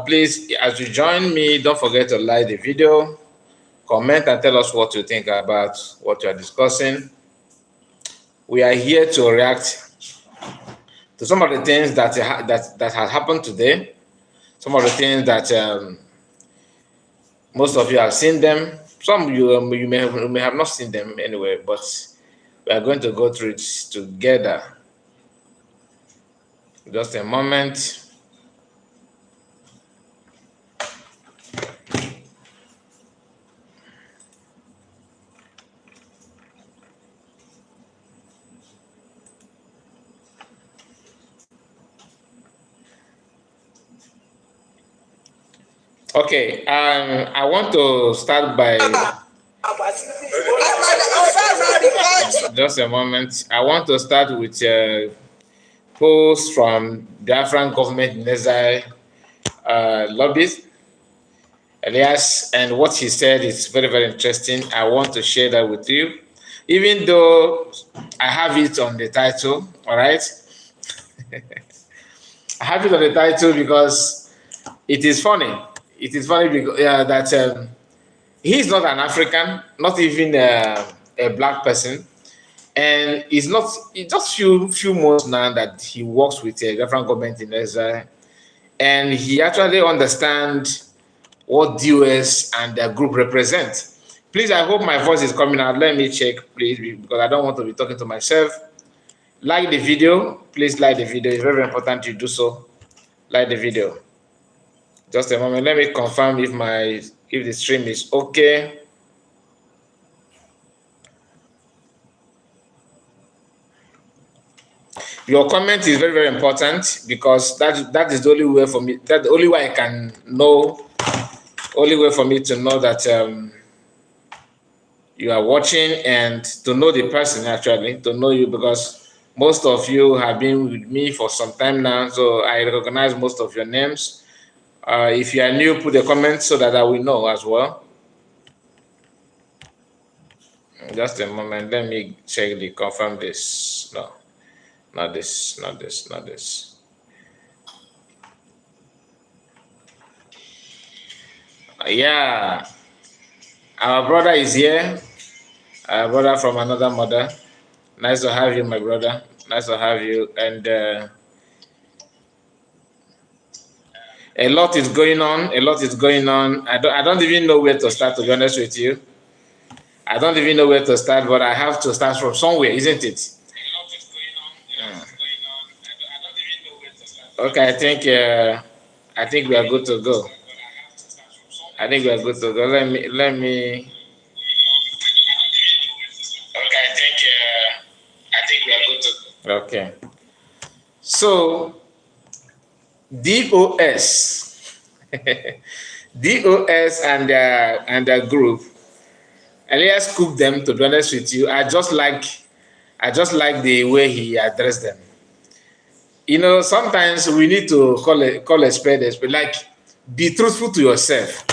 Please, as you join me, don't forget to like the video, comment, and tell us what you think about what you are discussing. We are here to react to some of the things that has happened today. Some of the things that most of you have seen them. Some you may have not seen them anyway, but we are going to go through it together. Just a moment. Okay, I want to start by just a moment. I want to start with a post from Biafran government in exile lobby Elias, and what he said is very, very interesting. I want to share that with you, even though I have it on the title. All right, I have it on the title because it is funny. It is funny because that he's not an African, not even a black person, and it's not. It's just few months now that he works with a different government in exile, and he actually understands what DOS and their group represent. Please, I hope my voice is coming out. Let me check, please, because I don't want to be talking to myself. Like the video, please like the video. It's very, very important you do so. Like the video. Just a moment. Let me confirm if the stream is okay. Your comment is very, very important because that is the only way for me. That's the only way I can know. Only way for me to know that you are watching and to know the person, actually, to know you, because most of you have been with me for some time now, so I recognize most of your names. If you are new, put a comment so that I will know as well. Just a moment, let me check the confirm this. No, not this, not this, not this. Yeah, our brother is here. Our brother from another mother. Nice to have you, my brother. Nice to have you. And a lot is going on. A lot is going on. I don't even know where to start, to be honest with you. I don't even know where to start, but I have to start from somewhere, isn't it? Okay, I think we are good to go. I think we are good to go. Let me. Okay, I think we are good to go. Okay. So, DOS, DOS and their group, Elias cooked them. To be honest with you, I just like the way he addressed them. You know, sometimes we need to call a spade a spade. Like, be truthful to yourself.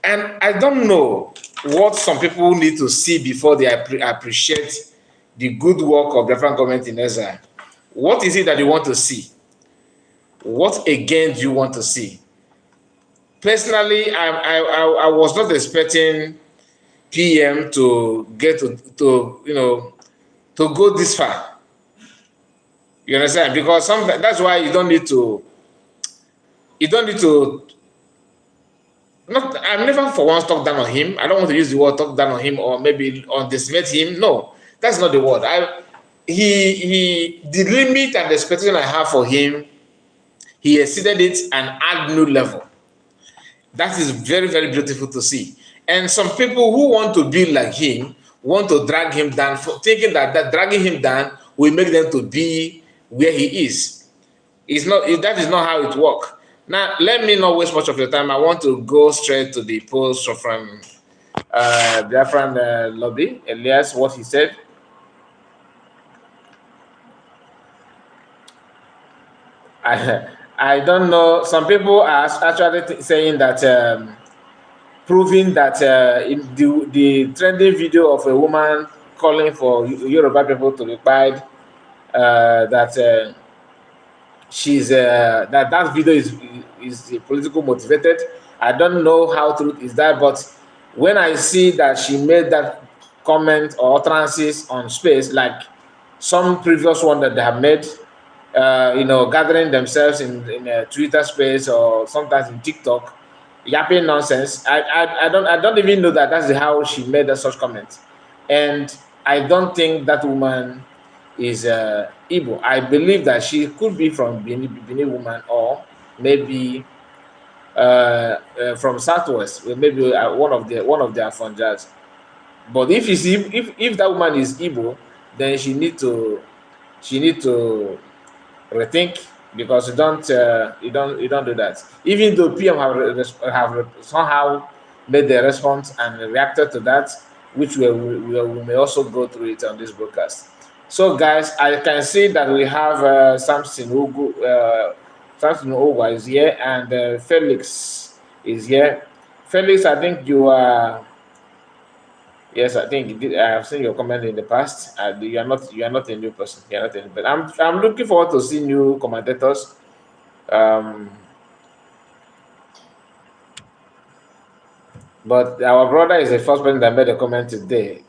And I don't know what some people need to see before they appreciate the good work of the different government in exile. What is it that you want to see? What again do you want to see? Personally, I was not expecting PM to get to go this far. You understand? Because that's why you don't need to. I've never for once talked down on him. I don't want to use the word talk down on him or maybe underestimate him. No, that's not the word. The limit and the expectation I have for him, he exceeded it and add new level. That is very, very beautiful to see. And some people who want to be like him want to drag him down, thinking that dragging him down will make them to be where he is. That is not how it works. Now, let me not waste much of your time. I want to go straight to the post from Biafran Lobby Elias, what he said. I don't know. Some people are actually saying that, proving that in the trending video of a woman calling for Yoruba people to be quiet, that she's that video is political motivated. I don't know how true is that, but when I see that she made that comment or utterances on space, like some previous one that they have made, gathering themselves in a Twitter space or sometimes in TikTok, yapping nonsense. I don't even know that that's how she made such comment, and I don't think that woman is Igbo. I believe that she could be from Benin woman, or maybe from Southwest, maybe one of their Fonjas. But if that woman is Igbo, then she need to rethink, because you don't do that. Even though PM have somehow made the response and reacted to that, which we may also go through it on this broadcast. So guys, I can see that we have Samson Ogwa is here, and Felix is here. Felix, I think you are. Yes, I think I have seen your comment in the past. You are not a new person. You are not a new person. I'm looking forward to see new commentators. Um, but our brother is the first person that made a comment today.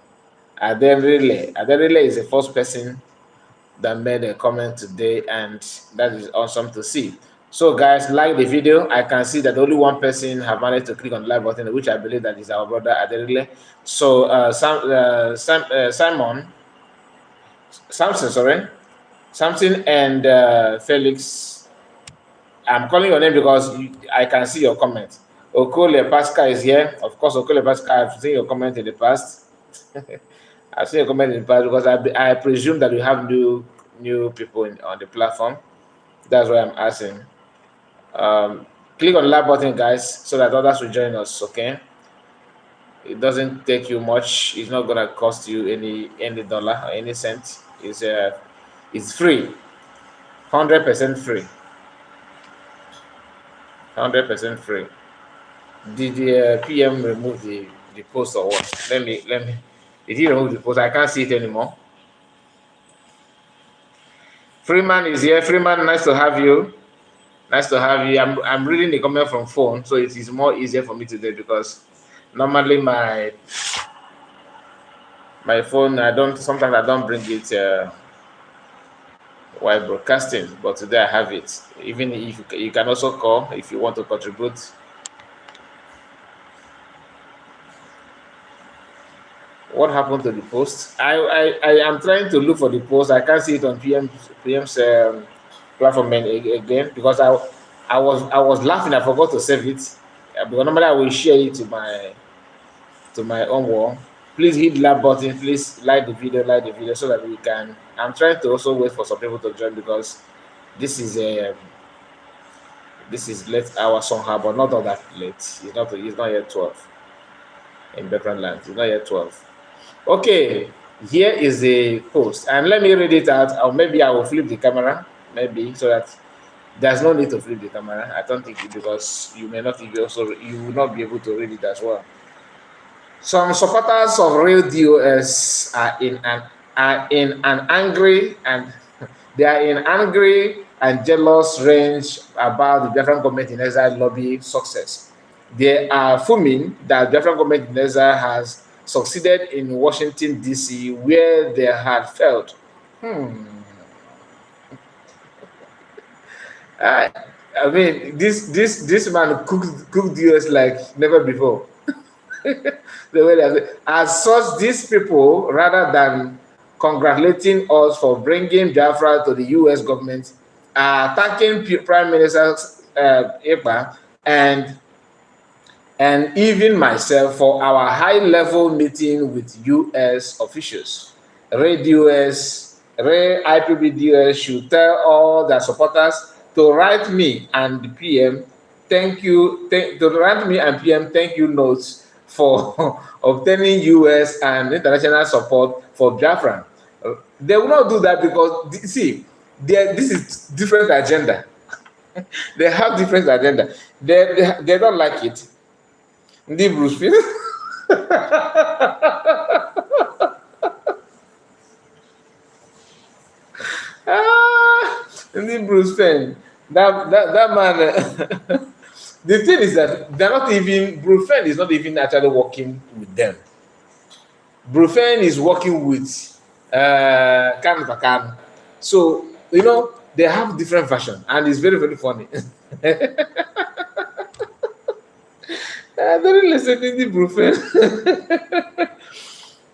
Adelile is the first person that made a comment today, and that is awesome to see. So guys, like the video. I can see that only one person have managed to click on the like button, which I believe that is our brother Adelile. So Samson, sorry, Samson and Felix. I'm calling your name because I can see your comment. Okole Pascal is here. Of course, Okole Pascal, I've seen your comment in the past. I've seen your comment in the past because I presume that we have new people on the platform. That's why I'm asking. Um, Click on the like button, guys, so that others will join us. Okay, it doesn't take you much. It's not gonna cost you any dollar or any cent. It's free, 100% free, 100% free. Did the PM remove the post or what? Let me. Did he remove the post? I can't see it anymore. Freeman is here. Freeman, nice to have you. Nice to have you. I'm reading the comment from phone, so it is more easier for me today, because normally my phone, sometimes I don't bring it while broadcasting, but today I have it. Even if you can also call if you want to contribute. What happened to the post? I am trying to look for the post. I can't see it on PM's platform again, because I was laughing. I forgot to save it, because normally I will share it to my own wall. Please hit the like button. Please like the video so that we can. I'm trying to also wait for some people to join, because this is late hour somehow, but not all that late. It's not yet 12 in background land. It's not yet 12. Okay, here is the post, and let me read it out, or maybe I will flip the camera, maybe, so that there's no need to flip the camera. I don't think it, because you will not be able to read it as well. Some supporters of real DOS are in an angry and they are in angry and jealous range about the Biafran government in exile lobby success. They are fuming that Biafran government in exile has succeeded in Washington D.C., where they had failed. I, I mean, this man cooked US like never before. The way as such, these people, rather than congratulating us for bringing Biafra to the U.S. government, are attacking Prime Minister Ekpa and even myself for our high-level meeting with U.S. officials. Ray IPBDS should tell all their supporters to write me and the PM thank you notes for obtaining U.S. and international support for Biafra. They will not do that, because see, this is different agenda. They have different agenda. They don't like it. Ndị Bruce Phil. Ndị Bruce Fenn, that man. The thing is that they're not even Bruce Fenn is not even actually working with them. Bruce Fenn is working with Kan Bakan. So they have different version, and it's very very funny. I don't listen to the Bruce Fenn.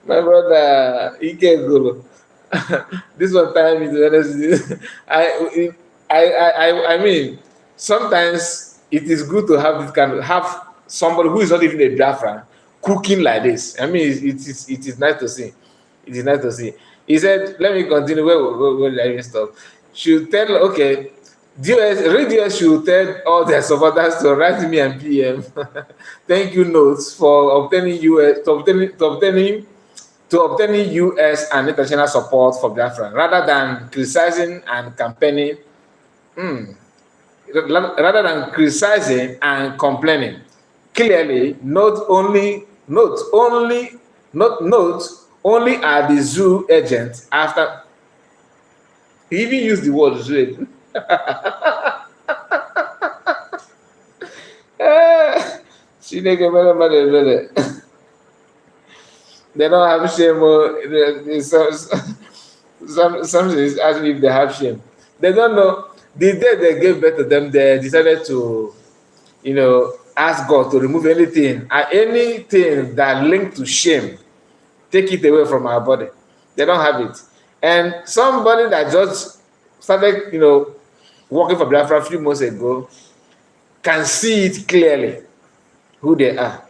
My brother Ike Guru. This one time is honestly, I mean, sometimes it is good to have this kind of have somebody who is not even a Biafran cooking like this. I mean, it is nice to see. It is nice to see. He said, "Let me continue. Where did I even stop? Should tell okay." DOS should tell all their supporters to write me and PM thank you notes for obtaining US and international support for Biafra, rather than criticizing and campaigning, rather than criticizing and complaining. Clearly, note only are the zoo agents after. He even used the word zoo agent. Chineke mere mmadụ ebere. They don't have shame. Some is asking if they have shame. They don't know. The day they gave birth to them, they decided to, ask God to remove anything that linked to shame, take it away from our body. They don't have it. And somebody that just started, working for Biafra a few months ago, can see it clearly who they are.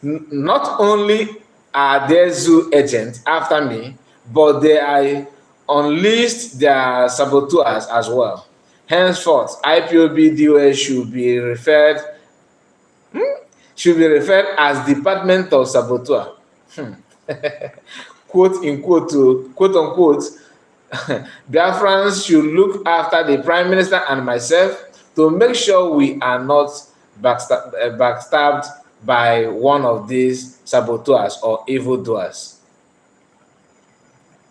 Not only are they zoo agents after me, but they are unleashed their saboteurs as well. Henceforth, IPOB DOS should be referred as Department of Saboteur. Quote unquote, Biafrans should look after the Prime Minister and myself to make sure we are not backstabbed by one of these saboteurs or evildoers.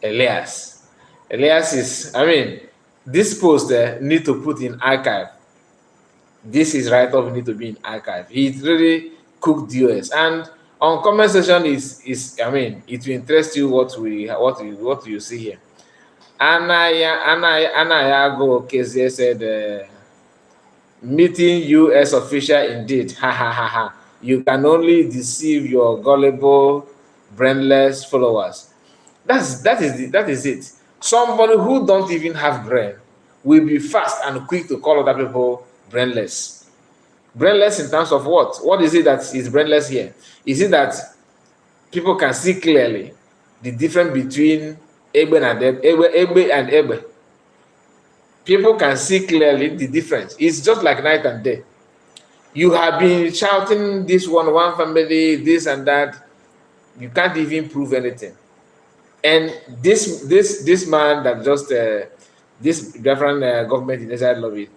Elias is, this post need to put in archive. This is write-up need to be in archive. He really cooked US, and on comment section is it will interest you what you see here. Anayago Kezie said, meeting US official indeed. Ha ha ha ha. You can only deceive your gullible, brainless followers. That is it. Somebody who don't even have brain will be fast and quick to call other people brainless. Brainless in terms of what? What is it that is brainless here? Is it that people can see clearly the difference between Egbe and Ebe? People can see clearly the difference. It's just like night and day. You have been shouting this one family, this and that. You can't even prove anything. And this man that just this different government in inside lobby,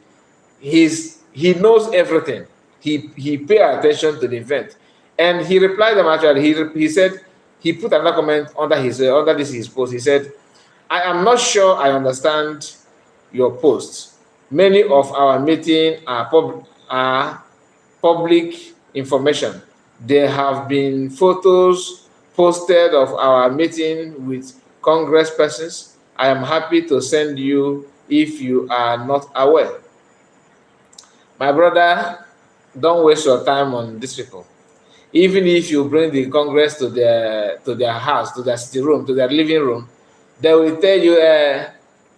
he knows everything. He pay attention to the event, and he replied them actually. He said he put another comment under his post. He said, "I am not sure I understand your posts. Many of our meetings are public information. There have been photos posted of our meeting with congresspersons. I am happy to send you if you are not aware." My brother, don't waste your time on these people. Even if you bring the Congress to their house, to their sitting room, to their living room, they will tell you,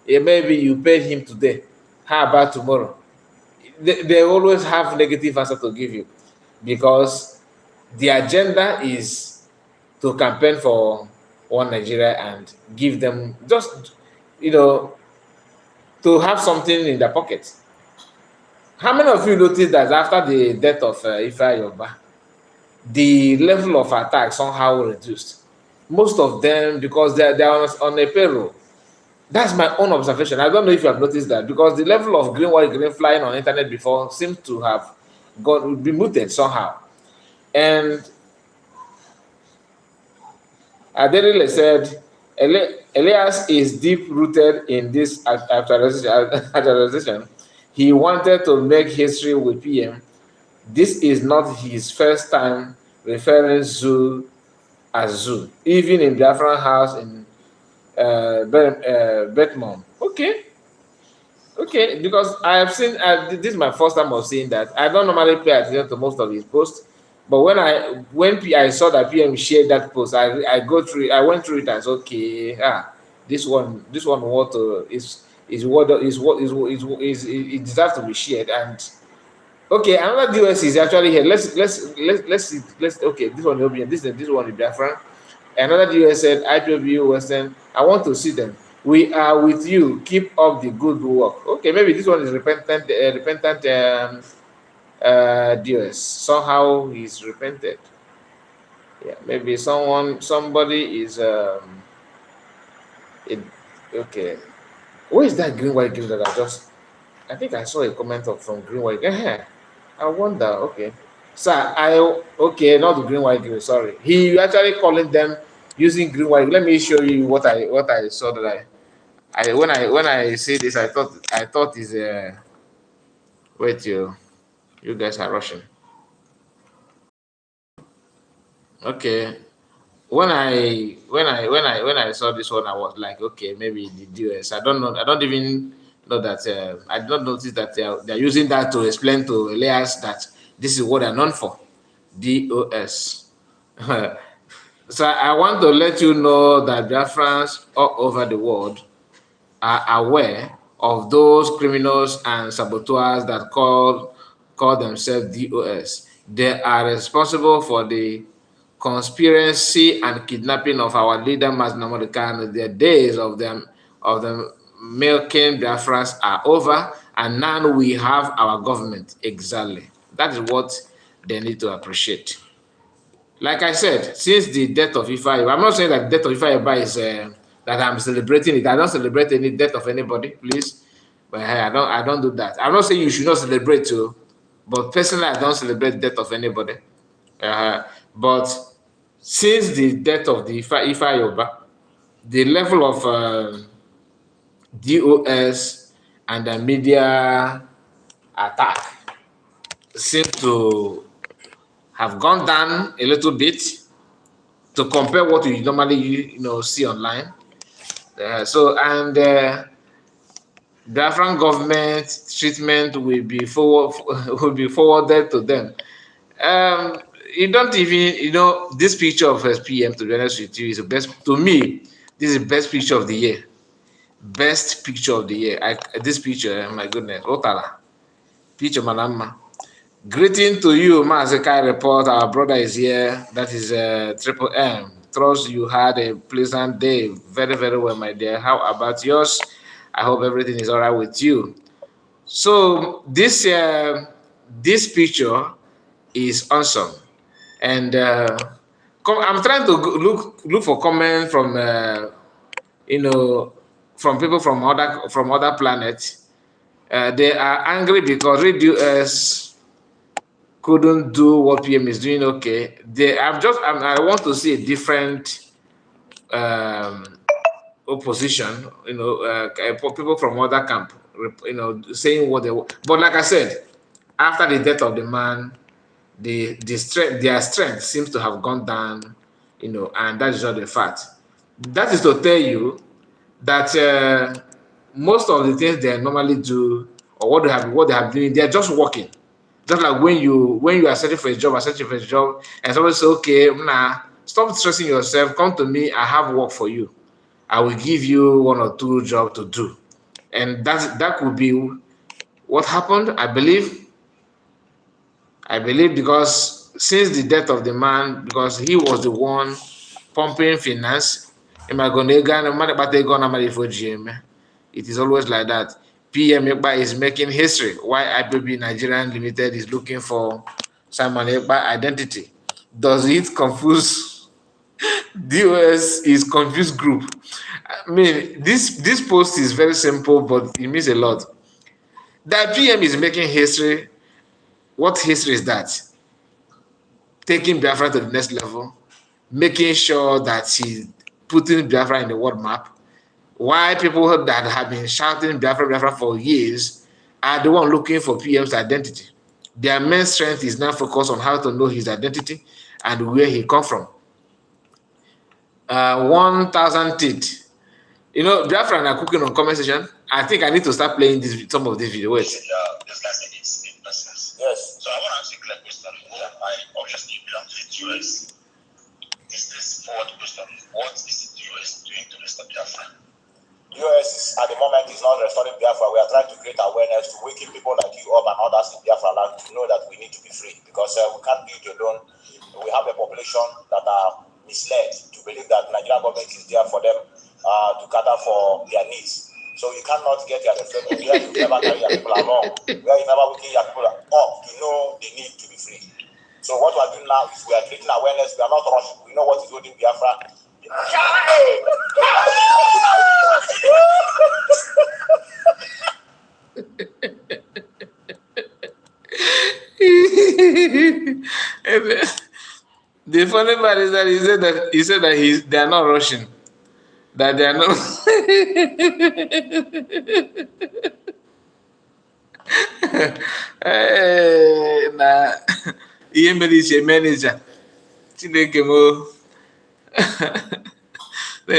maybe you paid him today. How about tomorrow? They always have negative answer to give you, because the agenda is to campaign for one Nigeria and give them just, to have something in their pocket. How many of you noticed that after the death of Ifa Yoba, the level of attack somehow reduced? Most of them, because they're on a payroll. That's my own observation. I don't know if you have noticed that, because the level of green, white, green flying on internet before seems to have been muted somehow. And Adelile said, Elias is deep rooted in this actualization. He wanted to make history with PM. This is not his first time referring zoo as zoo, even in Biafran house in Betmont. Okay, okay, because I have seen, this is my first time of seeing that. I don't normally pay attention to most of his posts, but I saw that PM shared that post, I went through it and said, okay, this one is it deserves to be shared. And okay, another DOS is actually here. Let's okay, this one will be this one is Biafran. Another DOS said, IPW Western, I want to see them. We are with you. Keep up the good work. Okay, maybe this one is repentant DOS. Somehow he's repented. Yeah, maybe somebody is it, okay. Where is that green white green that I think I saw a comment from green white. I wonder. Okay, sir. Okay, not the green white green. Sorry, he actually calling them using green white. Let me show you what I saw that when I see this, I thought is wait, you guys are rushing. Okay, when I saw this one, I was like, okay, maybe the DOS. I don't know. I don't even know that. I did not notice that they're using that to explain to Elias that this is what they're known for, DOS. So I want to let you know that Biafrans all over the world are aware of those criminals and saboteurs that call themselves DOS. They are responsible for the conspiracy and kidnapping of our leader Mas Namorika. The days of them milking Biafrans are over, and now we have our government. Exactly. That is what they need to appreciate. Like I said, since the death of Ifeanyi, I'm not saying that the death of Ifeanyi is that I'm celebrating it. I don't celebrate any death of anybody, please. But hey, I don't do that. I'm not saying you should not celebrate too, but personally, I don't celebrate death of anybody. But since the death of the Ifeanyi, the level of DOS and the media attack seem to have gone down a little bit to compare what you normally see online. The Afghan government treatment will be will be forwarded to them. You don't even this picture of SPM, to be honest with you, is the best to me. This is the best picture of the year. Best picture of the year. This picture, my goodness, Otala. Picture Malama. Greeting to you, Mazekai report. Our brother is here. That is Triple M. Trust you had a pleasant day. Very, very well, my dear. How about yours? I hope everything is all right with you. So this picture is awesome, and I'm trying to look for comment from from people from other planets. They are angry because Radio S couldn't do what PM is doing. Okay, I want to see a different um, opposition. People from other camp. Saying what they want. But like I said, after the death of the man, their strength seems to have gone down. And that is not the fact. That is to tell you that most of the things they normally do, or what they have doing, they're just working. Just like when you are searching for a job, and somebody say, okay, nah, stop stressing yourself. Come to me. I have work for you. I will give you one or two jobs to do, and that could be what happened. I believe because since the death of the man, because he was the one pumping finance, it is always like that. PM Ekpa is making history. Why IPB Nigerian Limited is looking for Simon Ekpa identity. Does it confuse? DOS is confused group. I mean, this post is very simple, but it means a lot. That PM is making history. What history is that? Taking Biafra to the next level, making sure that he putting Biafra in the world map, why people that have been shouting Biafra, Biafra for years are the one looking for PM's identity. Their main strength is now focused on how to know his identity and where he come from. 1,000 teeth. You know, Biafra are cooking on comment section. I think I need to start playing some of this video. Wait. This guy said it's in business. Yes. So I want to ask you a clear question. I obviously belong to the US. Is this forward question? What is the US doing to restore Biafra? US at the moment is not restoring Biafra. We are trying to create awareness to waking people like you up and others in Biafra land to know that we need to be free, because we can't be alone. We have a population that are misled to believe that Nigerian government is there for them to gather for their needs. So you cannot get your reflection where you never carry your people along, where you never waking your people up to know they need to be free. So what we are doing now is we are creating awareness. We are not rushing. We know what is holding Biafra. The funny part is that he said that they are not rushing. That they are not. Nah, manager. We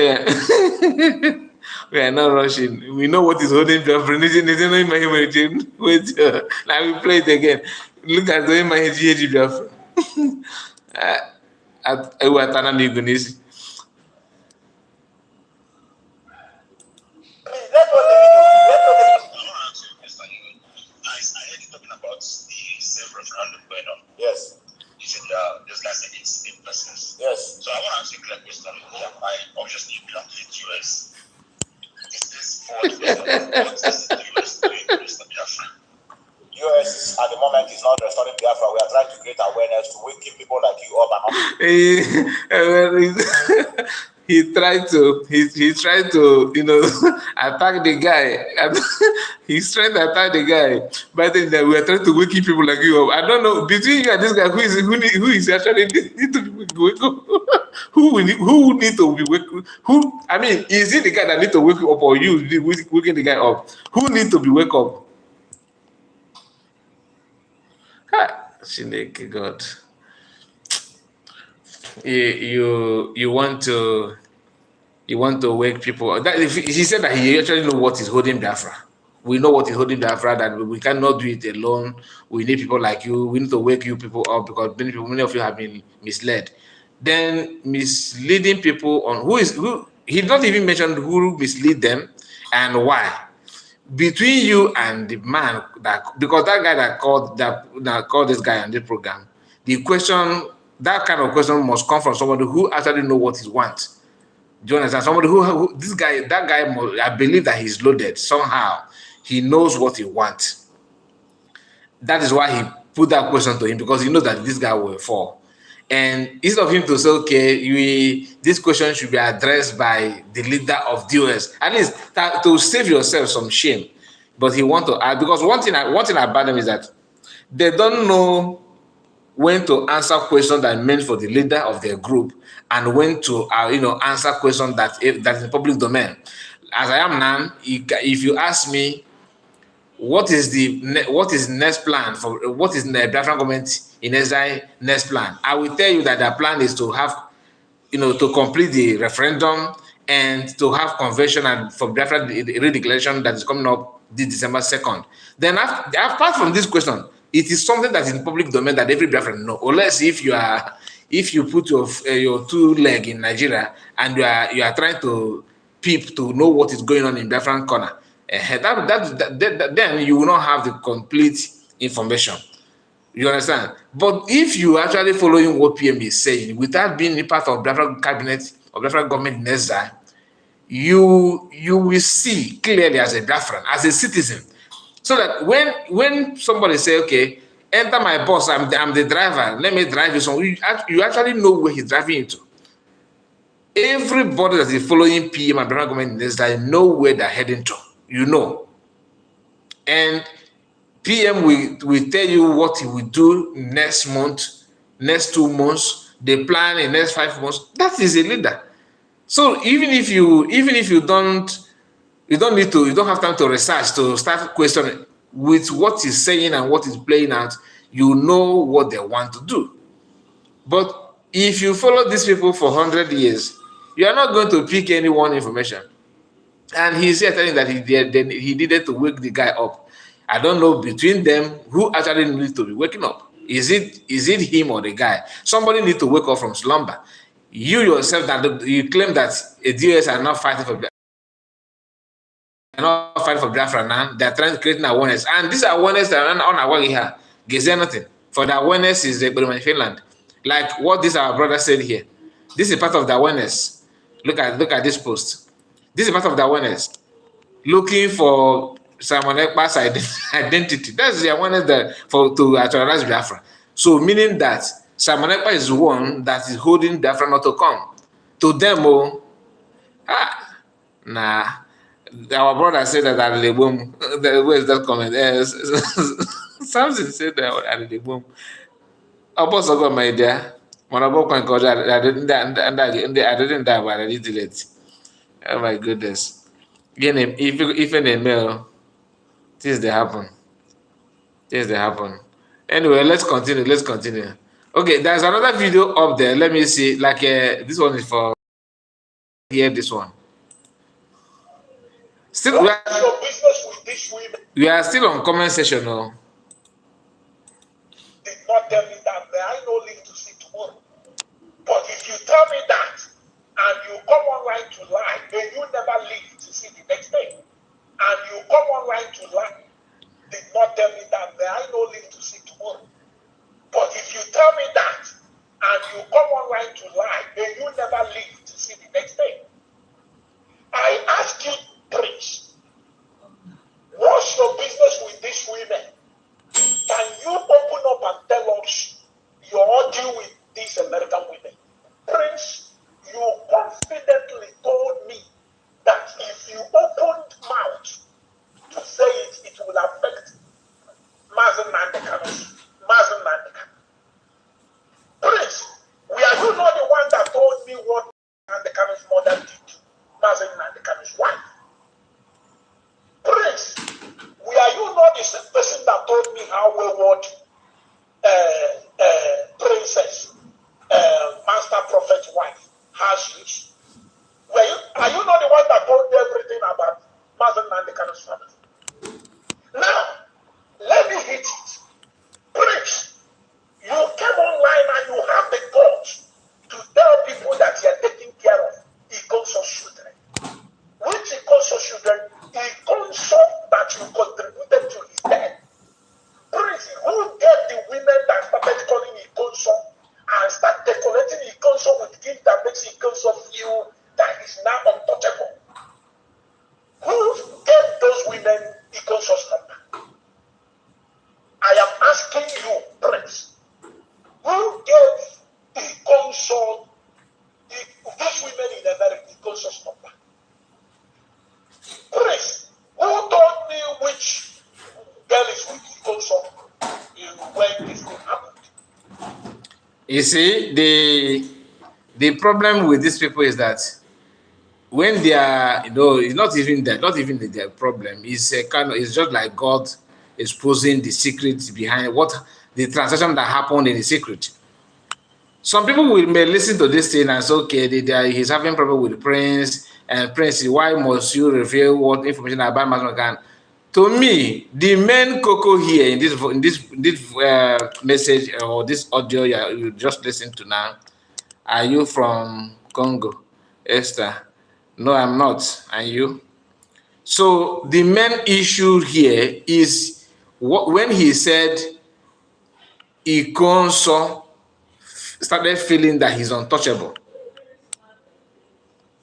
are not rushing. We know what is holding Biafra. Wait, now we play it again. Look at the my Biafra. I was Tanamigunisi. Yes. You said this guy said it's in business. Yes. So I want to ask you a clear question. I obviously belong to the US. Is this forward question? What is the US doing to restore Biafra? US at the moment is not restoring Biafra. We are trying to create awareness to waking people like you up and he tried to attack the guy. He's trying to attack the guy, but then we are trying to wake people like you up. I don't know, between you and this guy, who is actually need to be wake up? who need to be wake? Who, I mean, is it the guy that need to wake up, or you waking the guy up? Who need to be wake up? Shineke God. You want to wake people. That he said that he actually know what is holding Biafra. We know what is holding Biafra, that we cannot do it alone. We need people like you. We need to wake you people up, because many of you have been misled. Then misleading people on who he not even mentioned who mislead them and why. Between you and the man because that guy that called this guy on this program, that kind of question must come from somebody who actually know what he wants. Do you understand? Somebody who that guy, I believe that he's loaded somehow. He knows what he wants. That is why he put that question to him, because he knows that this guy will fall. And instead of him to say, okay, this question should be addressed by the leader of DOS, at least to save yourself some shame. But he want to add, because one thing about them is that they don't know when to answer questions that are meant for the leader of their group, and when to answer questions that is in public domain. As I am now, if you ask me what is next plan for what is the Biafran government in Israel next plan, I will tell you that their plan is to have to complete the referendum and to have convention and for Biafra the redeclaration that is coming up this December 2nd. Then apart from this question, it is something that is in public domain that every Biafran know, unless if you put your two leg in Nigeria and you are trying to peep to know what is going on in Biafran corner. Then you will not have the complete information. You understand? But if you are actually following what PM is saying without being a part of Biafran cabinet or Biafran government in Ezra, you will see clearly as a Biafran, as a citizen. So that when somebody say, okay, enter my bus, I'm the driver, let me drive you somewhere, you actually know where he's driving into. Everybody that is following PM and Biafran government in Ezra know where they're heading to. You know. And PM will tell you what he will do next month, next 2 months, the plan in next 5 months. That is a leader. So even if you don't you don't have time to research to start questioning with what he's saying and what he's playing out, you know what they want to do. But if you follow these people for 100 years, you are not going to pick any one information. And he's here telling that he needed to wake the guy up. I don't know between them who actually needs to be waking up. Is it him or the guy? Somebody needs to wake up from slumber. You yourself that you claim that a DOS are not fighting for Biafra now. They're trying to create an awareness. And this awareness that are on our here gives nothing. For the awareness is the Finland. Like what this our brother said here. This is part of the awareness. Look at this post. This is part of the awareness. Looking for Simon Ekpa's identity. That's the awareness that to actualize Biafra. So meaning that Simon Ekpa is the one that is holding Biafra not to come. To them, nah. Our brother said that at the boom. Where is that comment? Something said that at the boom. Almost got my idea. When I broke my code, I didn't die, but I did it. Oh my goodness. Again, if an email, this they happen. This they happen. Anyway, let's continue. Okay, there's another video up there. Let me see. Like this one is for here. This one. Still, we are still on comment section now. Did not tell me that I no live to see tomorrow. But if you tell me that and you come online to lie, then you never live to see the next day. And you come online to lie, did not tell me that I no live to see tomorrow. But if you tell me that and you come online to lie, then you never live to see the next day. I ask you, Prince, what's your business with these women? Can you open up and tell us your deal with these American women? Prince, you confidently told me that if you opened mouth to say it, it will affect Mazen Nandekano. Prince, are you not the one that told me what Nandekano's mother did to Mazen Nandekano's wife? Prince, are you not the same person that told me how wayward Princess, Master Prophet's wife, how she is? Are you not the one that told me everything about Mazen Nandekano's family? Now, let me hit it. Prince, you came online and you have the guts to tell people that you are taking care of Ikonso's children. Which Ikonso's children? Ikonso that you contributed to his death. Prince, who gave the women that started calling Ikonso and started collecting Ikonso with gift that makes Ikonso feel that he's now untouchable? Who gave those women Ikonso's number? I am asking you, Prince, who gave Ikonso, these women in America, Ikonso's number? Prince, who told me which girl is with Ikonso when this thing happened? You see, the problem with these people is that when they are, it's not even their problem. It's it's just like God exposing the secret behind what the transaction that happened in the secret. Some people may listen to this thing and say, okay, he's having problem with the Prince, and Prince, why must you reveal what information about Mazen? To me, the main cocoa here in this message or this audio you just listened to now, are you from Congo, Esther? No, I'm not. And you? So the main issue here is when he said Ikonso started feeling that he's untouchable.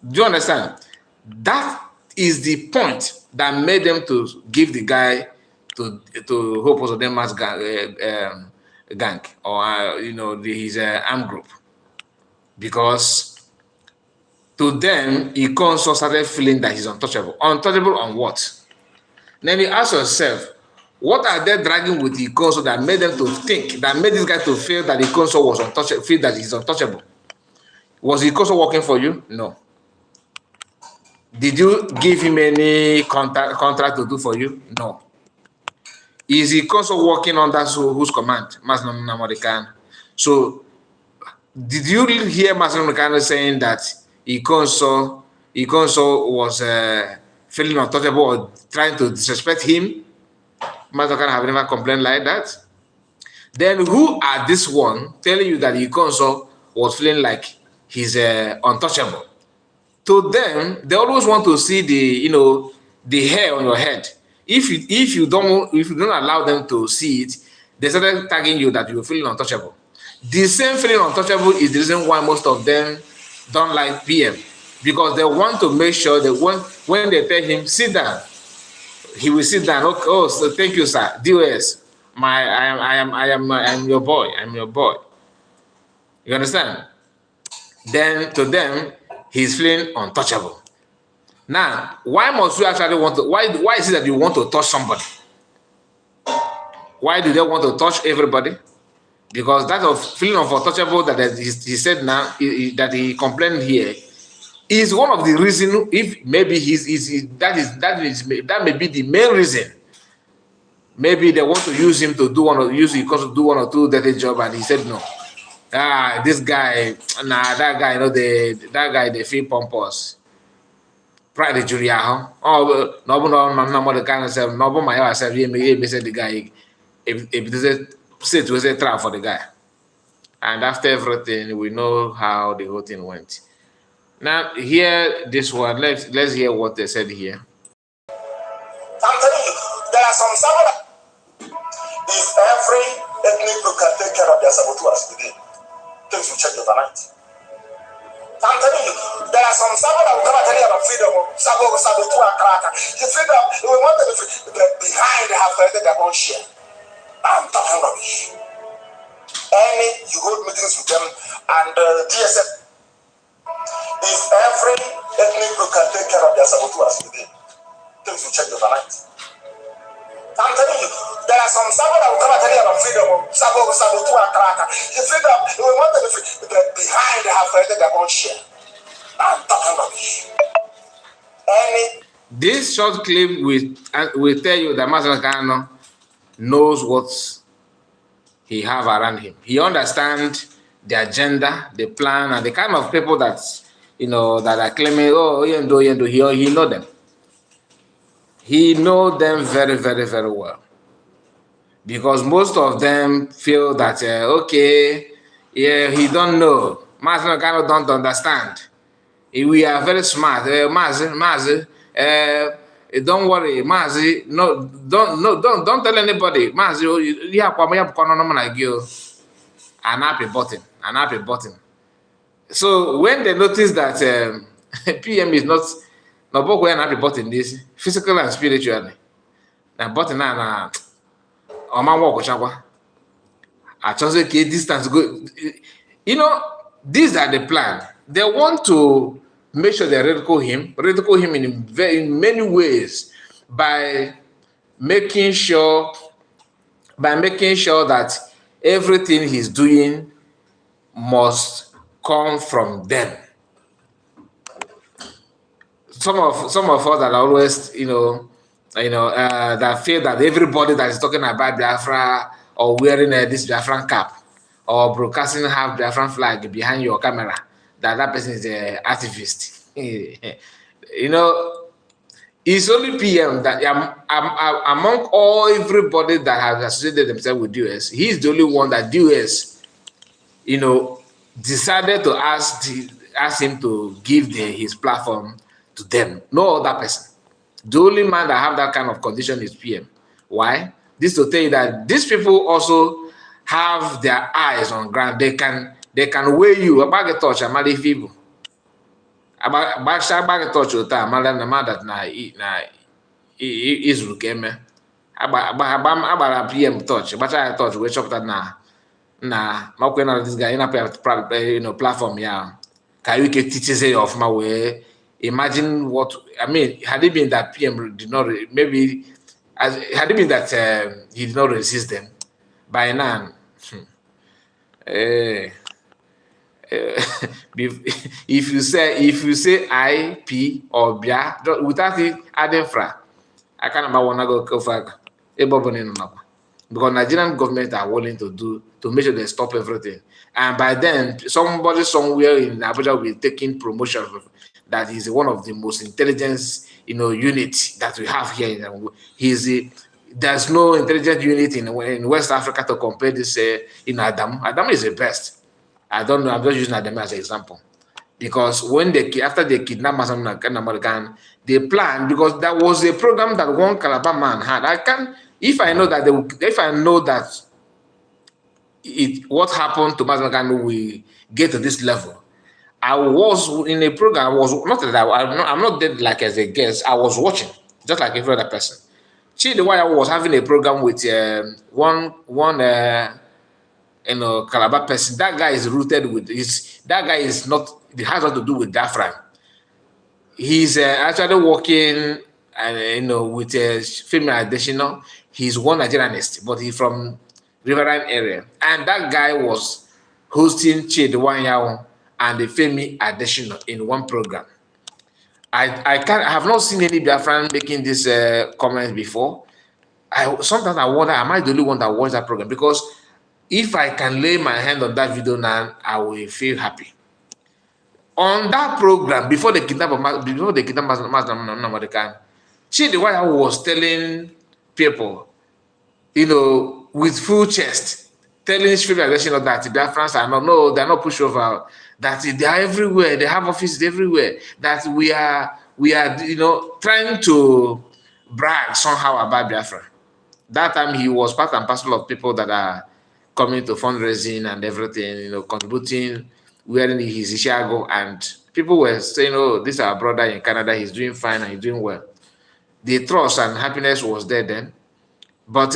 Do you understand? That is the point that made them to give the guy to Hope Ozodema's gang or his armed group, because to them Ikonso started feeling that he's untouchable. Untouchable on what? Then you ask yourself, what are they dragging with Ikonso that made them to think, that made this guy to feel that Ikonso was untouchable, feel that he's untouchable? Was Ikonso working for you? No. Did you give him any contract to do for you? No. Is he also working under whose command? Masnon Namorican. So, did you hear Masnon Namorican saying that Ikonso was feeling untouchable or trying to disrespect him? Masnon have never complained like that. Then who are this one telling you that Ikonso was feeling like he's untouchable? To them, they always want to see the hair on your head. If you don't allow them to see it, they started tagging you that you're feeling untouchable. The same feeling untouchable is the reason why most of them don't like PM, because they want to make sure that when they tell him sit down, he will sit down. Okay, oh, so thank you, sir. DOS, I am your boy. I'm your boy. You understand? Then to them, he's feeling untouchable. Now, why must you actually want to? Why is it that you want to touch somebody? Why do they want to touch everybody? Because that feeling of untouchable that he said now that he complained here is one of the reasons. If maybe that may be the main reason. Maybe they want to use him to do one or two dirty job, and he said no. This guy, that guy, that guy, they feel pompous. Pride jury ahụ na ọ bụ na nna mmadụ ka na-asị na ọ bụ ma ya asị ihe emese the guy ebidozie set was a trap for the guy, and after everything we know how the whole thing went. Now here this one, let's hear what they said here. I'm telling you, there are some saboteurs. If every ethnic group can take care of their saboteurs today, things will change overnight. I'm telling you, there are some saboteurs that will come and tell you about freedom. Saboteur and cracker. The freedom, we want the behind they have created their own share. I'm talking rubbish. You hold meetings with them and DSF. If every ethnic group can take care of their saboteurs today, things will change overnight. I'm telling you, there are some saboteurs that will come and tell you about freedom. Saboteur and cracker. The freedom, we want the behind they have created their own share. I'm talking rubbish. This short clip will tell you that Master Kano knows what he have around him. He understands the agenda, the plan, and the kind of people that that are claiming, oh, he know them. He know them very, very, very well. Because most of them feel that okay, yeah, he don't know. Master Kano don't understand. We are very smart. Mazi, don't worry, Mazi. No, don't tell anybody. Mazi, you have like you. An happy button. So when they notice that PM is not an happy button, this physical and spiritually, na button na man walk I just say distance go. These are the plan. They want to make sure they ridicule him in many ways by making sure that everything he's doing must come from them. Some of us that are always, that feel that everybody that is talking about Biafra or wearing this Biafran cap or broadcasting half Biafran flag behind your camera, that person is an activist. It's only PM that among everybody that has associated themselves with US, he's the only one that US, decided to ask him to give his platform to them. No other person. The only man that have that kind of condition is PM. Why? This to tell you that these people also have their eyes on ground. They can weigh you about the touch and mali people. About touch with that that na Israel came. About PM touch. But I touch we chop that na this guy in a platform yeah. Can you get teachers of my way? Imagine what I mean. Had it been that PM did not maybe had it been that he did not resist them by now. if you say I, P, or Bia, without it adding fra, I can't want to go for because Nigerian government are willing to make sure they stop everything. And by then, somebody somewhere in Abuja will be taking promotion that is one of the most intelligence, unit that we have here. There's no intelligent unit in West Africa to compare this. Adam. Adam is the best. I don't know. I'm just using Adam as an example because after they kidnapped American, they planned because that was a program that one Calabar man had. If I know that what happened to Mazamakan will get to this level. I was in a program. I was not that I'm not dead like as a guest. I was watching just like every other person. The why I was having a program with one Calabar person. That guy is rooted with that guy is not. It has nothing to do with Dafran. He's actually working with Femi Adesina. He's one Nigerianist, but he's from Riverine area. And that guy was hosting Chidewanyao and the Femi Adesina in one program. I have not seen any Biafran making this comment before. Sometimes I wonder, am I the only one that watched that program? Because if I can lay my hand on that video now, I will feel happy. On that program, before the kidnapping Namadikan, Chidewaya was telling people, with full chest, telling his realization that Biafrans are they're not pushover, that they are everywhere, they have offices everywhere, that we are trying to brag somehow about Biafra. That time he was part and parcel of people that are coming to fundraising and everything, contributing, wearing his Ishago, and people were saying, oh, this is our brother in Canada, he's doing fine and he's doing well. The trust and happiness was there then. But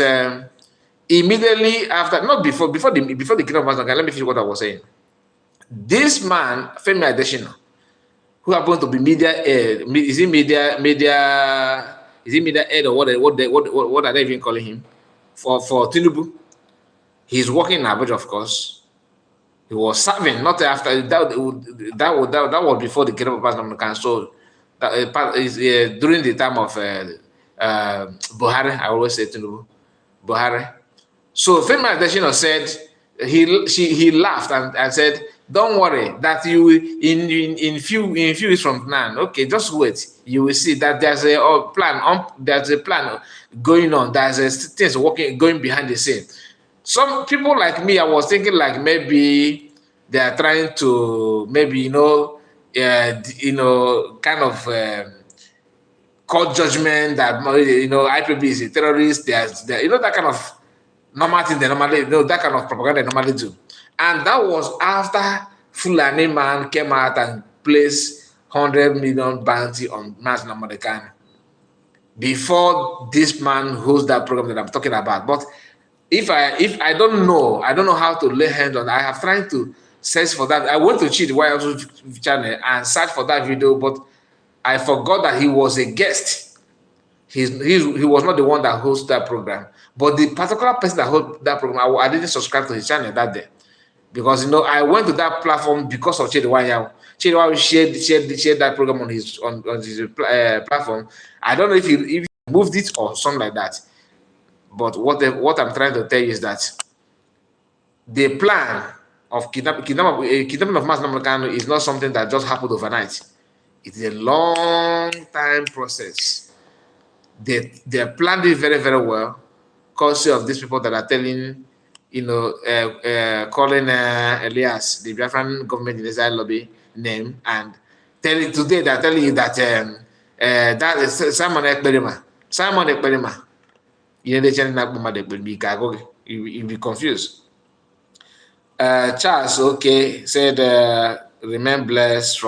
immediately after, not before the kingdom of let me finish what I was saying. This man, Femi Adesina, who happened to be media head, is he media head or what are they even calling him? For Tinubu. He's working in Abuja, of course. He was serving, not after that was before the kingdom of American. So during the time of Buhari, I always say Tinubu, Buhari. So Femi Adesina said he laughed and said, "Don't worry, that you in few weeks from now, okay, just wait. You will see that there's a plan. There's a plan going on. There's things going behind the scene." Some people like me, I was thinking like maybe they are trying to kind of court judgment that IPB is a terrorist. There's that kind of normal thing they normally that kind of propaganda they normally do. And that was after Fulani man came out and placed 100 million bounty on Mas Namadikan. Before this man hosts that program that I'm talking about. But if I don't know how to lay hands on, I have tried to search for that. I went to Chidewany's channel and search for that video, but I forgot that he was a guest. He was not the one that hosted that program. But the particular person that hosted that program, I didn't subscribe to his channel that day. Because I went to that platform because of Chidewanya. Chidewanya shared that program on his platform. I don't know if he moved it or something like that. But what I'm trying to tell you is that the plan of kidnapping of Mas Namadikan is not something that just happened overnight. It's a long time process. They planned it very, very well, courtesy of these people that are telling, calling Elias, the Biafran government in Israel lobby name, and today they're telling you that that is Simon Ekperima. You'll be confused. Charles, okay, said, remain blessed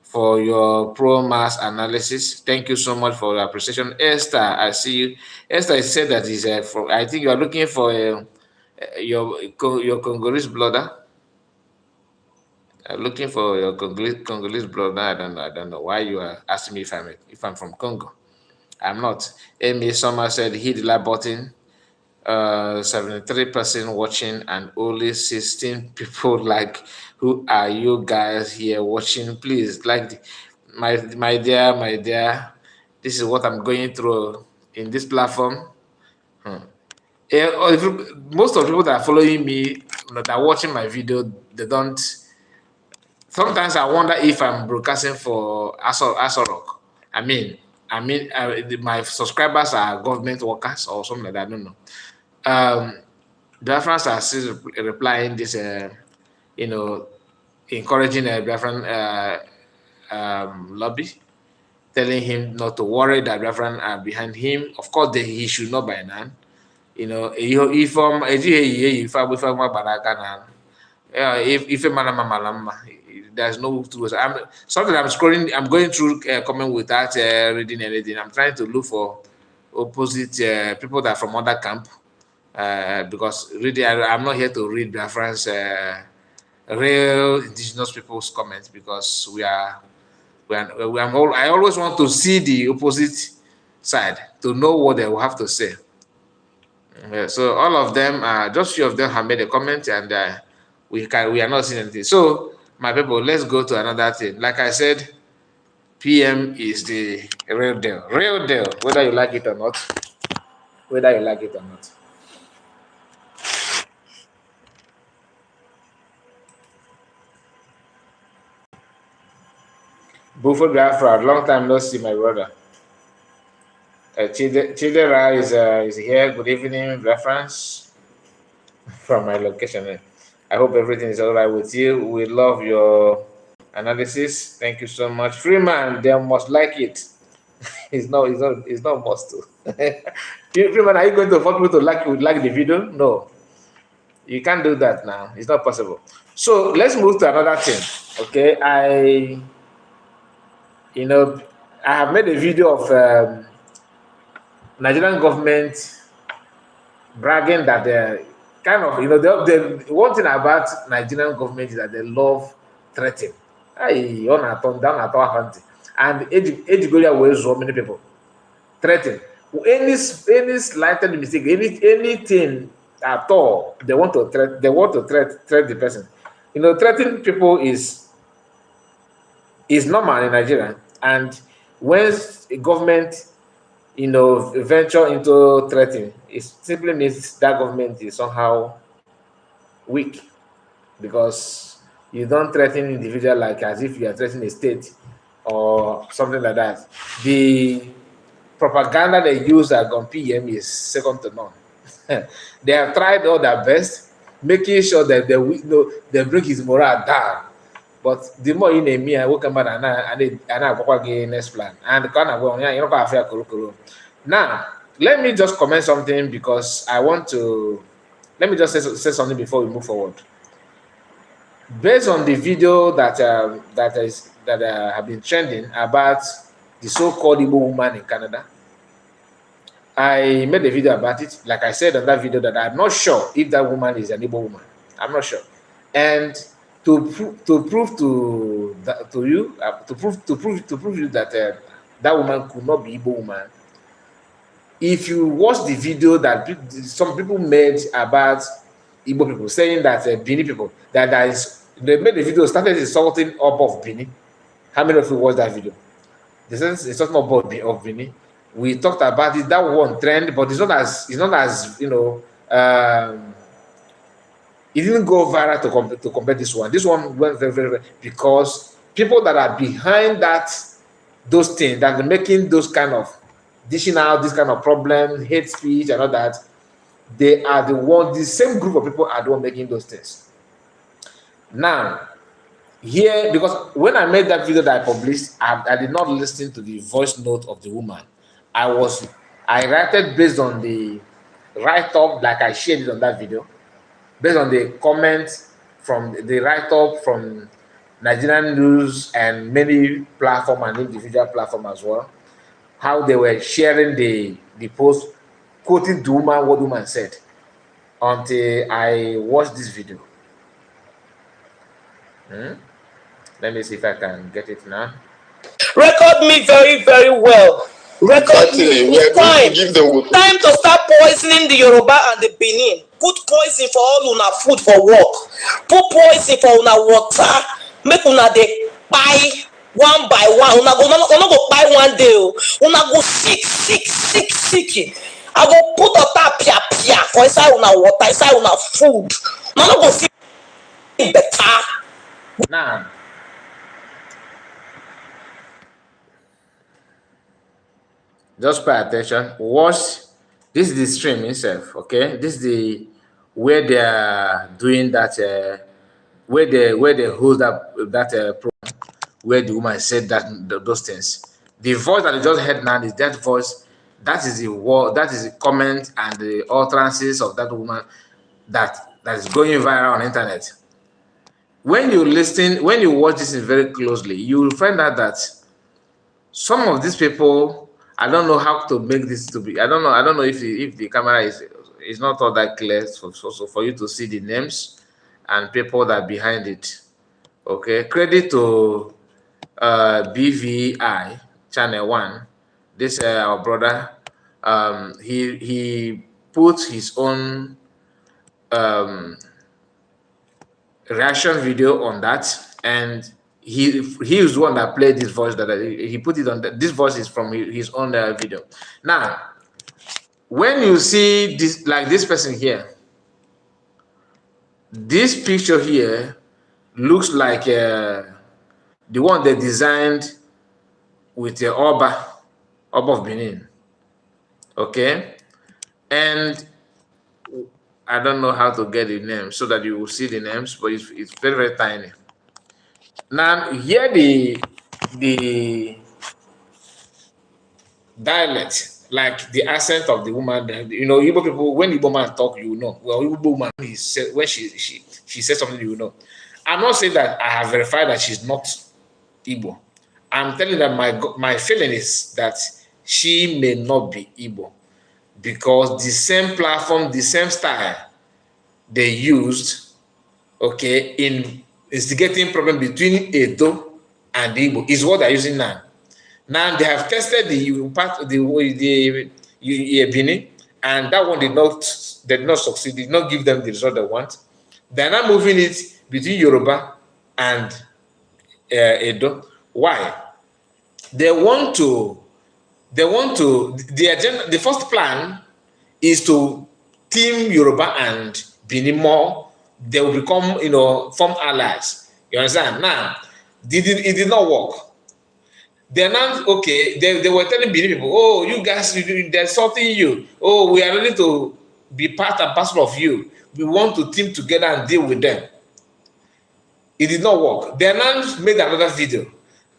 for your pro-mass analysis. Thank you so much for your appreciation. Esther, I see you. Esther said that is I think you are looking for your Congolese brother. Looking for your Congolese brother. I don't know why you are asking me if I'm from Congo. I'm not. Amy Sommer said hit the like button. 73% watching and only 16 people like. Who are you guys here watching? Please like my dear, this is what I'm going through in this platform. Most of the people that are following me, that are watching my video, they don't. Sometimes I wonder if I'm broadcasting for Asorok. My subscribers are government workers or something like that. I don't know. Biafrans are still replying this, you know, encouraging Biafran lobby, telling him not to worry that Biafran are behind him. Of course, he should know by now. If a malama, there's no tools. I'm scrolling, I'm going through comment without reading anything. I'm trying to look for opposite people that are from other camp. Because really, I'm not here to read Biafran's real indigenous people's comments, because I always want to see the opposite side to know what they will have to say. So all of them, just few of them have made a comment, and we are not seeing anything. So my people, let's go to another thing. Like I said, PM is the real deal, whether you like it or not, whether you like it or not. Bufo Biafra, long time no see, my brother. Chidera is here. Good evening, reference from my location. I hope everything is all right with you. We love your analysis. Thank you so much. Freeman, they must like it. It's not must to. Freeman, are you going to force me to like the video? No, you can't do that now. It's not possible. So let's move to another thing. Okay, I have made a video of Nigerian government bragging that they kind of, the one thing about Nigerian government is that they love threatening. Hey, on a turn down at our hunting. And Ejigoliya will so many people threaten. Any slighted mistake, anything at all, they want to threat the person. Threatening people is normal in Nigeria. And when a government venture into threatening, it simply means that government is somehow weak, because you don't threaten individual like as if you are threatening a state or something like that. The propaganda they use against PM is second to none. They have tried all their best, making sure that they bring his morale down. But the more in a me, I work about and next plan. And now, let me just comment something, because let me just say something before we move forward. Based on the video that have been trending about the so-called Igbo woman in Canada, I made a video about it. Like I said on that video, that I'm not sure if that woman is an Igbo woman. I'm not sure. And to prove you that that woman could not be Igbo woman, if you watch the video that some people made about Igbo people, saying that Bini people, they made the video, started insulting up of Bini. How many of you watched that video? They said it's not about of Bini. We talked about it, that one trend, but it's not as it didn't go viral to compare this one. This one went very, very, very, because people that are behind those things, that are making those kind of, dishing out this kind of problem, hate speech and all that, they are the same group of people are the one making those things. Now, here, because when I made that video that I published, I did not listen to the voice note of the woman. I wrote based on the write-up, like I shared it on that video, based on the comments from the write-up from Nigerian news and many platform and individual platform as well, how they were sharing the post, quoting the woman, what the woman said, until I watched this video. Let me see if I can get it now. Record me very, very well. Record me. We are going to give them time to start poisoning the Yoruba and the Benin, put poison for all una food for work, put poison for una water, make una dey kpai one by one. Una go kpai one day o, una go sick. I go put water pia for inside una water, inside una food. Una no go feel better. Now, just pay attention. Watch. This is the stream itself. Okay, this is the where they are doing that. Where they hold that program, where the woman said those things. The voice that you just heard now is that voice. That is the word. That is the comment and the utterances of that woman that is going viral on the internet. When you listen, when you watch this very closely, you will find out that some of these people, I don't know how to make this to be. I don't know if the camera is not all that clear, so for you to see the names and people that are behind it. Okay, credit to BVI Channel 1. This our brother. He put his own reaction video on that, and he is the one that played this voice that he put it on. This voice is from his own video. Now, when you see this, like this person here, this picture here looks like the one they designed with the Oba of Benin. Okay, and I don't know how to get the name so that you will see the names, but it's very tiny. Now here the dialect, like the accent of the woman. You know, Igbo people, when Igbo man talk, you know. Well, Igbo woman when she says something, you know. I'm not saying that I have verified that she's not Igbo. I'm telling that my feeling is that she may not be Igbo, because the same platform, the same style they used, okay, in instigating problem between Edo and Igbo is what they're using now. Now they have tested the part of the Benin, and that one did not succeed, did not give them the result they want. They're now moving it between Yoruba and Edo. Why? They want to the agenda. The first plan is to team Yoruba and Benin more. They will become, form allies. You understand? Now, it did not work. They're not okay. They were telling Benin people, "Oh, you guys, they're insulting you. Oh, we are ready to be part and parcel of you. We want to team together and deal with them." It did not work. They now made another video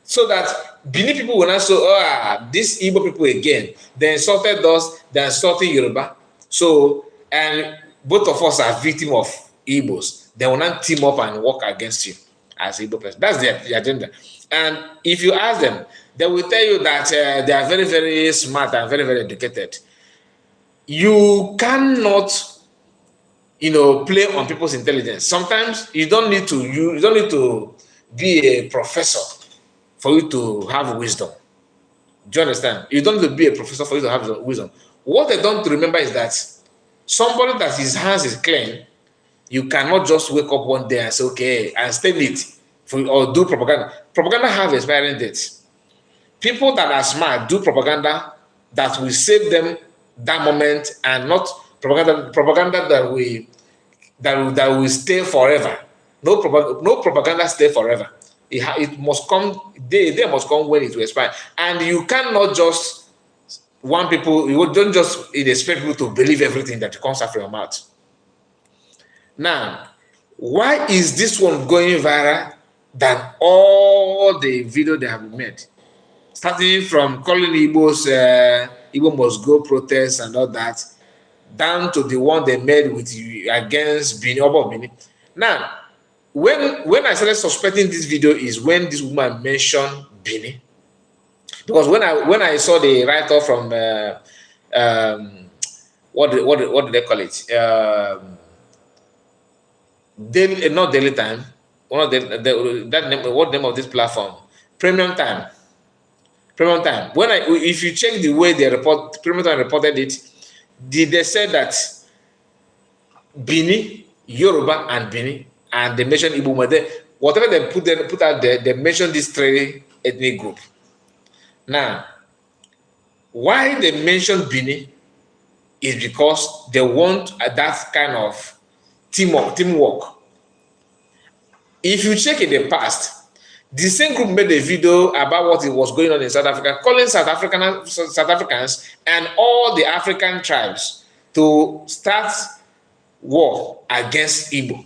so that Benin people will not say, "Oh, these Igbo people again. They insulted us. They're insulting Yoruba." So, and both of us are victims of Igbos. They will not team up and work against you as Igbo person. That's the agenda. And if you ask them, they will tell you that they are very, very smart and very, very educated. You cannot, play on people's intelligence. Sometimes you don't need to be a professor for you to have wisdom. Do you understand? You don't need to be a professor for you to have wisdom. What they don't remember is that somebody that his hands is clean, you cannot just wake up one day and say, okay, and stay neat or do propaganda. Propaganda have expiring dates. People that are smart do propaganda that will save them that moment, and not propaganda that will stay forever. No propaganda stay forever. It must come. They must come when it will expire, and you cannot just want people. You don't just expect people to believe everything that comes out from your mouth. Now, why is this one going viral than all the video they have made? Starting from calling Igbos, Igbo must go protest and all that, down to the one they made with against Benin. Now, when I started suspecting this video is when this woman mentioned Benin, because when I saw the write-off from what do they call it? Not Daily Time. One of what name of this platform? Premium Time. Premium Time. If you check the way they report, Premium Time reported it, they said that Bini, Yoruba, and Bini, and they mentioned Igbo. Whatever they put out there, they mentioned these three ethnic group. Now, why they mention Bini is because they want that kind of teamwork. If you check in the past, the same group made a video about what was going on in South Africa, calling South Africans and all the African tribes to start war against Igbo.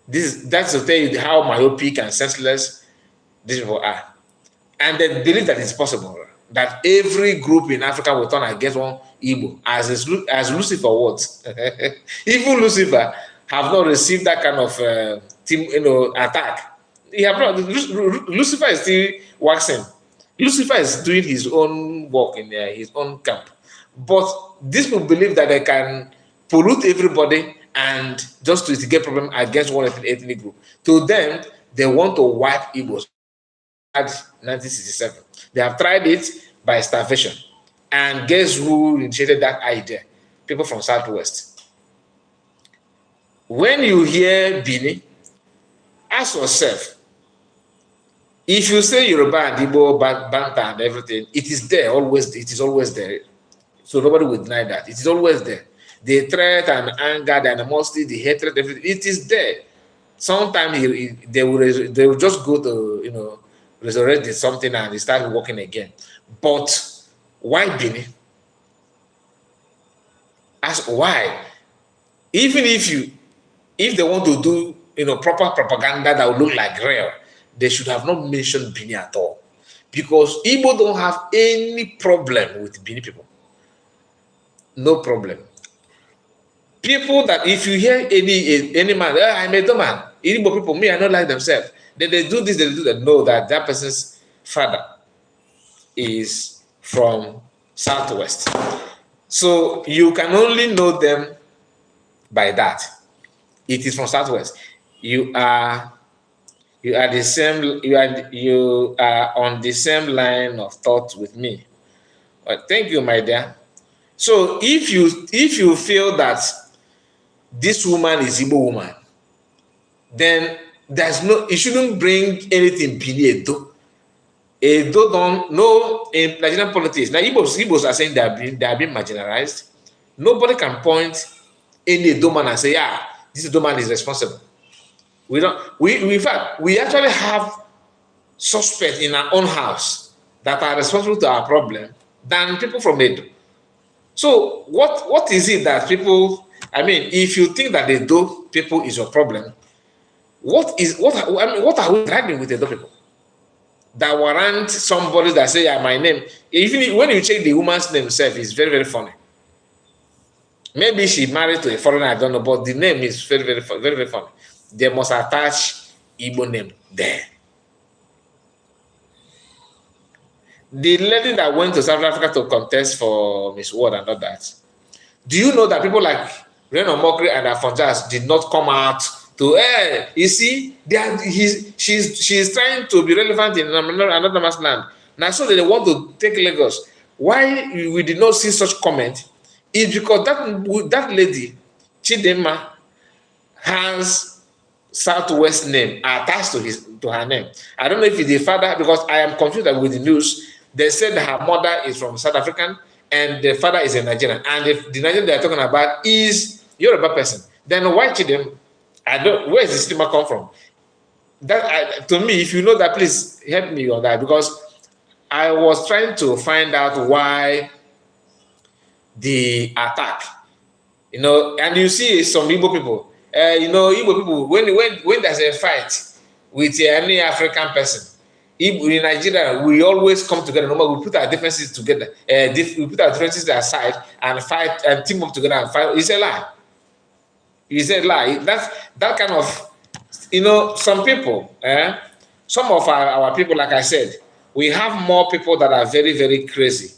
That's to tell you how myopic and senseless these people are. And they believe that it's possible that every group in Africa will turn against one Igbo as Lucifer what? Even Lucifer have not received that kind of attack. He have not. Lucifer is still waxing. Lucifer is doing his own work in his own camp. But these people believe that they can pollute everybody and just to get problem against one ethnic group. To them, they want to wipe Igbos. 1967. They have tried it by starvation. And guess who initiated that idea? People from Southwest. When you hear Bini, ask yourself, if you say Yoruba and Igbo, Banta and everything, it is there, always. It is always there. So nobody will deny that. It is always there. The threat and anger, the animosity, the hatred, everything, it is there. Sometimes they will just go to, resurrect something and start working again. But why Bini? Ask why. Even if they want to do proper propaganda that will look like real, they should have not mentioned Bini at all. Because Igbo don't have any problem with Bini people. No problem. People that if you hear any man, I'm a dumb man, Igbo people, me, I don't like themselves. They do this, they do that. Know that person's father is from Southwest. So you can only know them by that. It is from Southwest. You are the same. You are on the same line of thought with me. Well, thank you, my dear. So if you feel that this woman is Igbo woman, then it shouldn't bring anything Bini Edo. Edo don't know in Nigerian politics. Now Igbos are saying they are being marginalized. Nobody can point any Edo man and say, yeah, this Edo man is responsible. In fact, we actually have suspects in our own house that are responsible to our problem than people from Edo. So what is it that people, if you think that Edo people is your problem, what are we dragging with Edo people? That warrant somebody that say, yeah, my name. Even when you check the woman's name itself, it's very, very funny. Maybe she married to a foreigner, I don't know, but the name is very, very, very, very funny. They must attach Igbo name there. The lady that went to South Africa to contest for Miss World and all that, do you know that people like Reno Mokri and Afonjas did not come out to, you see, she's trying to be relevant in another man's land. Now, so they want to take Lagos. Why we did not see such comment is because that lady, Chidema, has Southwest name attached to her name. I don't know if it's the father, because I am confused with the news. They said her mother is from South African and the father is a Nigerian. And the Nigerian they are talking about is Yoruba person. Then why Chidema? Where is the stigma come from? To me, if you know that, please help me on that, because I was trying to find out why the attack, and you see some Igbo people, Igbo people, when there's a fight with any African person, in Nigeria, we always come together. We put our differences together. We put our differences aside and fight and team up together and fight. It's a lie. It's a lie. That kind of, some people, some of our people, like I said, we have more people that are very, very crazy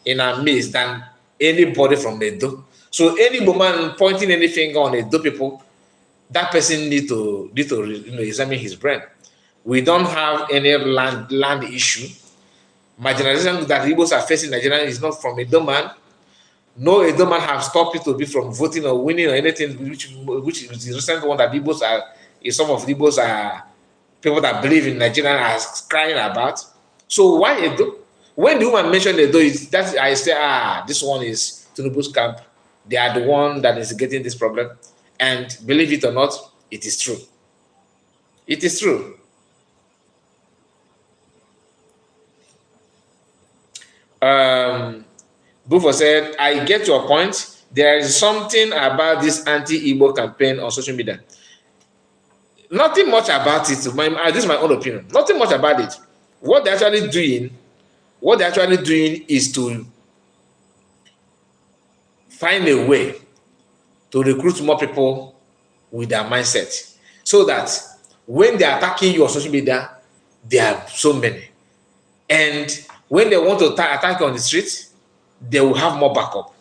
in our midst than anybody from Edo. So any woman pointing any finger on Edo people, that person need to examine his brain. We don't have any land issue. Marginalization that Igbos are facing in Nigeria is not from Edo man. No Edo man have stopped people from voting or winning or anything, which is the recent one that Igbos are, is some of the Igbos are people that believe in Nigeria are crying about. So why Edo? When the woman mentioned Edo, that I say, this one is Tinubu's camp. They are the one that is getting this problem. And believe it or not, it is true. It is true. Bufo said, I get your point. There is something about this anti-Igbo campaign on social media. Nothing much about it. This is my own opinion. Nothing much about it. What they're actually doing is to find a way to recruit more people with their mindset, so that when they're attacking you on social media, there are so many. And when they want to attack you on the street, they will have more backup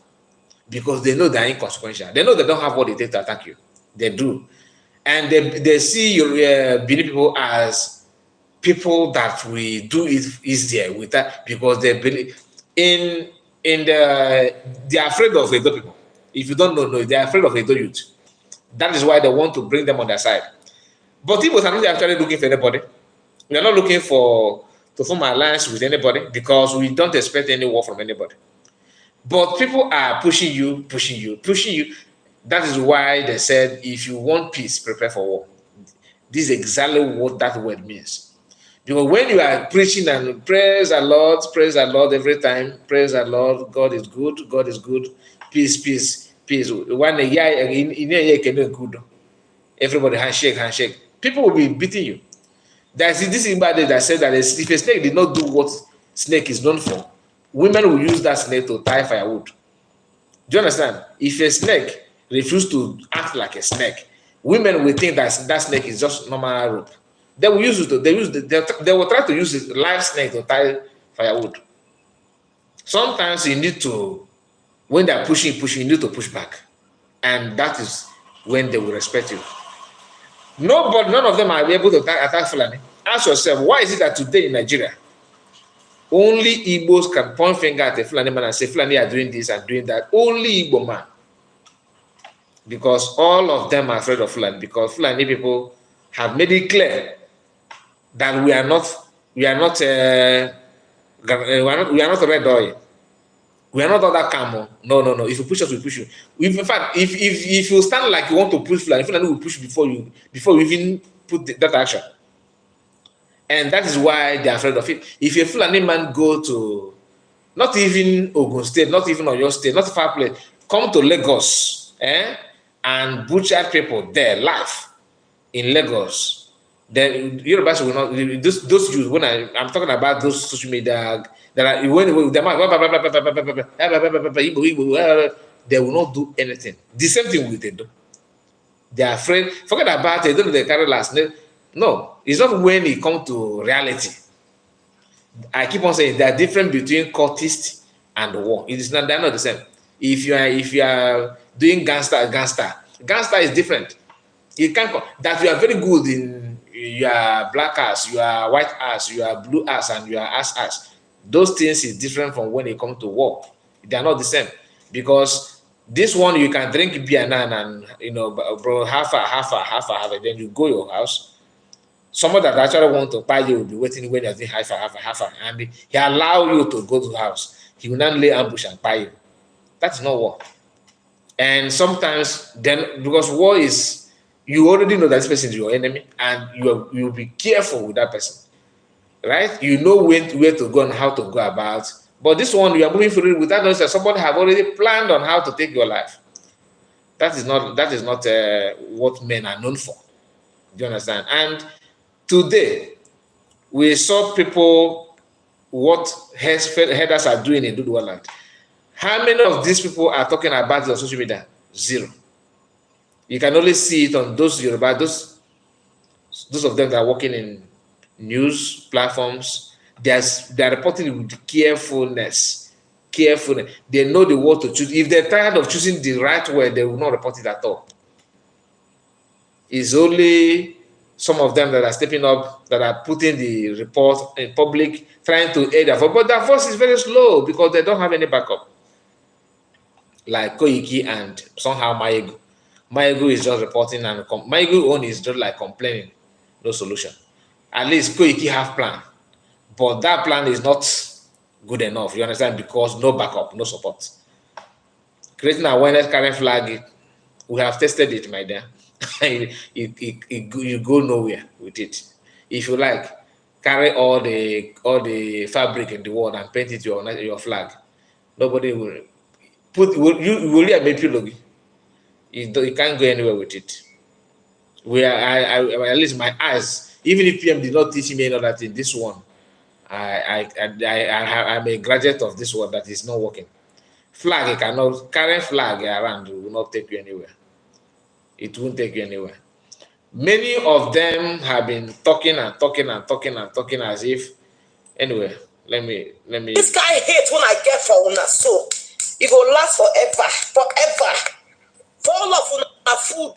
because they know they're inconsequential. They know they don't have what it takes to attack you. They do. And they see your Benin people as people that we do it easier with that, because they believe they're afraid of Edo people. If you don't know, they're afraid of Edo youth. That is why they want to bring them on their side. But Igbos are not actually looking for anybody. We are not looking to form an alliance with anybody, because we don't expect any war from anybody. But people are pushing you. That is why they said, if you want peace, prepare for war. This is exactly what that word means. Because when you are preaching and praise the Lord every time, praise the Lord, God is good, peace. One year, everybody handshake. People will be beating you. There's this Imba that said that if a snake did not do what snake is known for, women will use that snake to tie firewood. Do you understand? If a snake refuses to act like a snake, women will think that that snake is just normal rope. They will use it. They will try to use a live snake to tie firewood. Sometimes you need to, when they're pushing, you need to push back, and that is when they will respect you. None of them are able to attack Fulani. Ask yourself, why is it that today in Nigeria, only Igbos can point finger at a Fulani man and say Fulani are doing this and doing that? Only Igbo man. Because all of them are afraid of Fulani, because Fulani people have made it clear that we are not red oil. We are not other camel. No. If you push us, we push you. In fact, if you stand like you want to push Fulani will push before you even put that action. And that is why they are afraid of it. If a Fulani man go to, not even Ogun State, not even Oyo State, not far place, come to Lagos, and butcher people there, live in Lagos, then Yorubas will not. Those youth, when I'm talking about those social media, that are when they will not do anything. The same thing with them. They are afraid. Forget about it. Don't they carry last name? No, it's not when it comes to reality. I keep on saying there are difference between cultist and war. It is not, they're not the same. If you are doing gangster is different. You can't that you are very good in your black ass, you are white ass, you are blue ass, and you are ass. Those things is different from when it comes to war. They are not the same, because this one you can drink beer and bro, half a, then you go your house. Someone that actually want to buy you will be waiting when you're doing half a, and he allow you to go to the house. He will not lay ambush and buy you. That's not war. And sometimes then, because war is, you already know that this person is your enemy, and you'll be careful with that person, right? You know where to go and how to go about. But this one, you are moving through without knowing that somebody have already planned on how to take your life. That is not what men are known for. Do you understand? And today, we saw people, what headers are doing in Dudualand. How many of these people are talking about it on social media? Zero. You can only see it on those Yoruba, those of them that are working in news platforms. They are reporting with carefulness. They know the word to choose. If they're tired of choosing the right word, they will not report it at all. It's only some of them that are stepping up, that are putting the report in public, trying to aid their voice. But their voice is very slow because they don't have any backup. like Koiki and somehow Mayegu. Mayegu is just reporting and Mayegu own is just like complaining, no solution. At least Koiki have plan, but that plan is not good enough. You understand? Because no backup, no support. Creating awareness, carrying flag, we have tested it, my dear. You go nowhere with it. If you like, carry all the fabric in the world and paint it your flag. Nobody will you will really make you you can't go anywhere with it. At least my eyes, even if PM did not teach me any other thing, this one, I'm a graduate of this one that is not working. Flag, you cannot carry flag around, it will not take you anywhere. It won't take you anywhere. Many of them have been talking and talking and talking and talking as if, anyway, let me. This guy hate when I get for una so. It will last forever. For all of una food.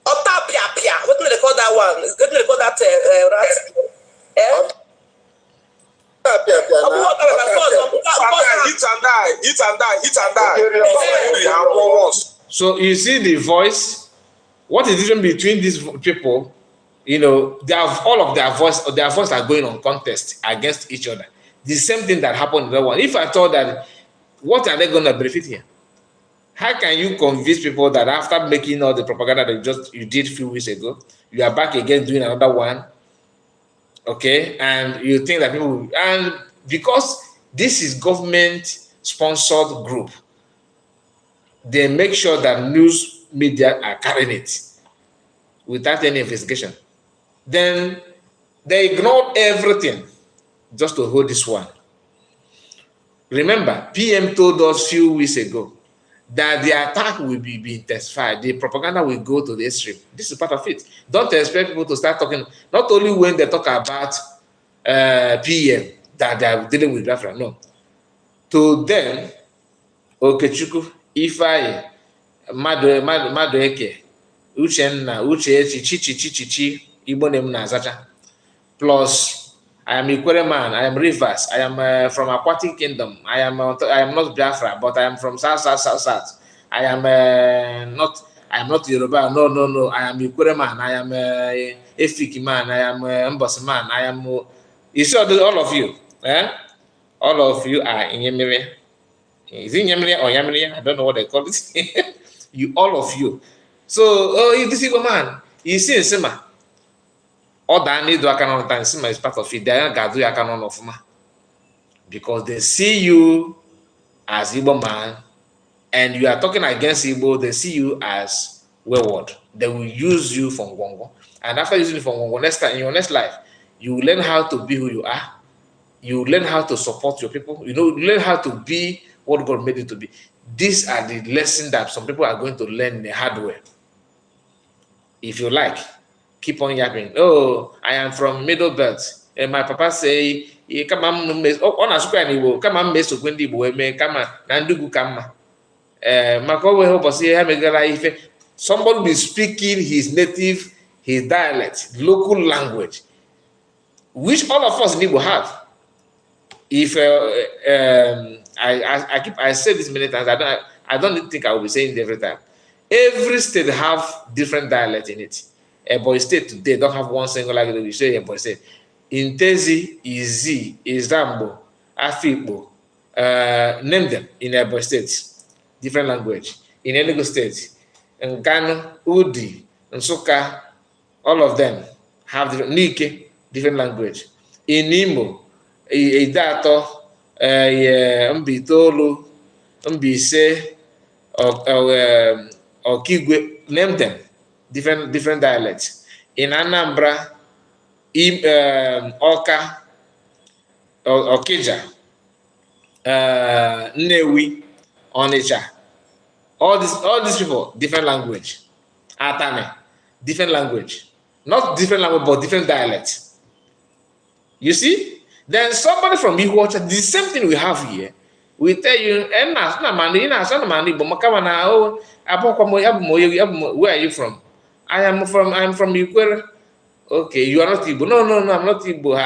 Otapia. What do they call that one? What do they call that rat? Eat and die. So you see the voice. What is the difference between these people? You know, they have all of their voice are going on contest against each other. The same thing that happened in the one. If I thought that, what are they going to benefit here? How can you convince people that after making all the propaganda that you did a few weeks ago, you are back again doing another one? Okay, and you think that people will, and because this is government-sponsored group, they make sure that news media are carrying it without any investigation. Then they ignored everything just to hold this one. Remember, PM told us a few weeks ago that the attack will be intensified. The propaganda will go to the extreme. This is part of it. Don't expect people to start talking, not only when they talk about PM, that they are dealing with Biafra. No. To them, Okechukwu, Ifeanyi, Madueke, Uchenna, Uchechi, Chichi, Igbo name na Azacha. Plus, I am Ikwere man, I am Rivers, I am from Aquatic Kingdom, I am not Biafra, but I am from South. I am not Yoruba, no, I am Ikwere man, I am Efik man, I am Mbos man, I am, you see all of you, all of you are in Yemire. Is it Yemire or Yamire? I don't know what they call it. All of you. So, this Igbo man, you see Sima. All that need to account on Sima is part of it. They are gathering account of ma. Because they see you as Igbo man and you are talking against Igbo, they see you as wayward. They will use you for Ngongo. And after using you for Ngongo, next time in your next life, you will learn how to be who you are. You learn how to support your people. You learn how to be what God made you to be. These are the lessons that some people are going to learn the hard way. If you like, keep on yapping. Oh, I am from Middle Belt. And my papa say, come on, somebody be speaking his native, his dialect, local language, which all of us in Igbo have. If I say this many times, I don't think I will be saying it every time. Every state have different dialect in it. Ebonyi State today don't have one single language. We say Ebonyi State. In Tezi, Izi, Izambo, Afikpo, name them in Ebonyi State, different language. In Enugu State, Nkanu, Udi, Nsukka, all of them have different, Nike, different language. In Imo, Idato, Mbitolu, Mbise, or Kigwe, name them, different dialects. In Anambra, Oka, Okija, Nnewi, Onitsha, all these people, different language. Atame, different language. Not different language, but different dialects. You see? Then somebody from Ihuacha, the same thing we have here. We tell you, where are you from? I'm from Ikwere. Okay, you are not Igbo. No, I'm not Igbo.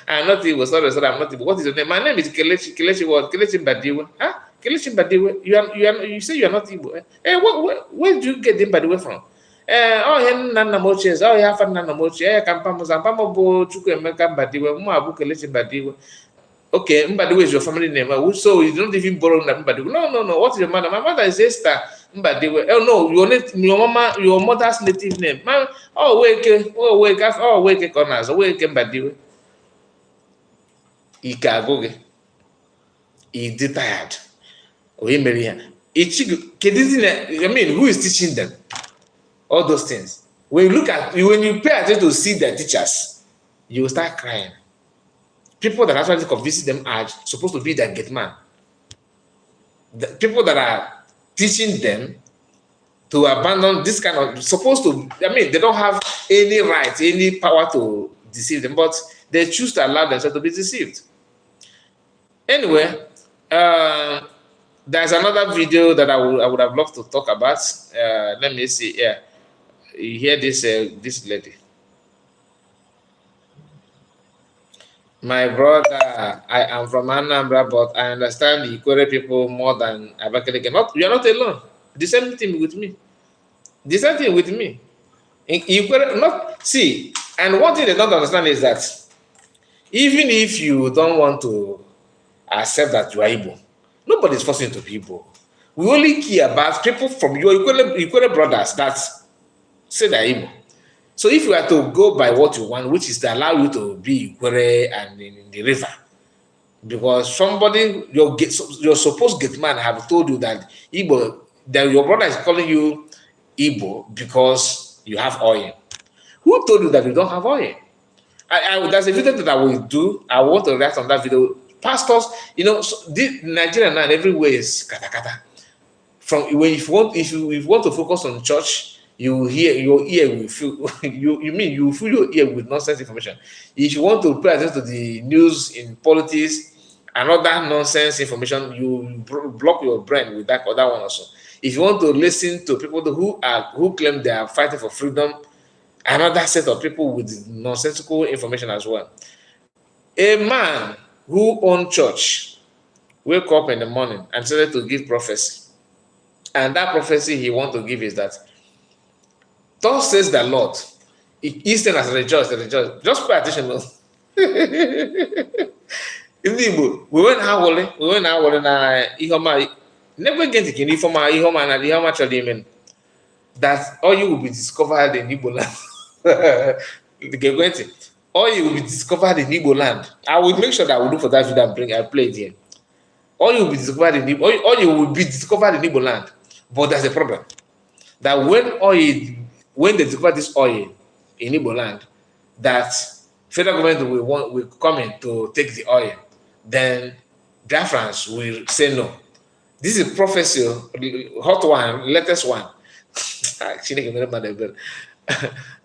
I'm not Igbo. Sorry, I'm not Igbo. What is your name? My name is Kelechi what? Kelechi Badiwa. Huh? Kelechi Mbadiwe, you say you are not Igbo. Where do you get the Mbadiwe from? Oh, hen Nana Moches, oh, you have Nana Moche, Kampamo Zampamo, Chukwemeka Mbadiwe, Muabu Kelechi Mbadiwe. Okay, Mbadiwe is your family name. So you don't even borrow that Mbadiwe. No. What is your mother? My mother is Esther Mbadiwe. Oh no, your mother's native name. Wake corners, wake Mbadiwe. Ikagoge. He tired. Or he marry her. I mean, who is teaching them? All those things. When you pay attention to see their teachers, you will start crying. People that actually convincing them are supposed to be their gate man. The people that are teaching them to abandon this kind of they don't have any right, any power to deceive them, but they choose to allow themselves to be deceived. Anyway, there's another video that I would have loved to talk about. Let me see. Yeah, you hear this lady. My brother, I am from Anambra, but I understand the Ikore people more than Abakaliki. You are not alone. The same thing with me. The same thing with me. And one thing they don't understand is that even if you don't want to accept that you are Igbo, nobody is forcing you to be Igbo. We only care about people from your Ikore brothers that say they are Igbo. So if you are to go by what you want, which is to allow you to be Ikwere and in the river, because your supposed gate man have told you that Igbo, that your brother is calling you Igbo because you have oil. Who told you that you don't have oil? There's a video that I will do. I want to react on that video. Pastors, Nigeria now everywhere is kata kata. If you want to focus on church, you hear your ear will fill you fill your ear with nonsense information. If you want to pay attention to the news in politics and other nonsense information, you block your brain with that other one also. If you want to listen to people who claim they are fighting for freedom, another set of people with nonsensical information as well. A man who owns church wake up in the morning and started to give prophecy, and that prophecy he want to give is that, thus says the Lord, Eastern has rejoiced. Just pay attention. In the Igbo, we went out na Ihoma. Never get to Ihoma and Ihoma actually mean that all you will be discovered in Igbo land. All you will be discovered in Igbo land. I will make sure that I will look for that video and I play it here. All you will be discovered in Igbo, all you will be discovered in Igbo land. But there's a problem. That when they discover this oil in Igbo land, that federal government will come in to take the oil, then Biafrans will say no. This is prophecy, hot one, latest one.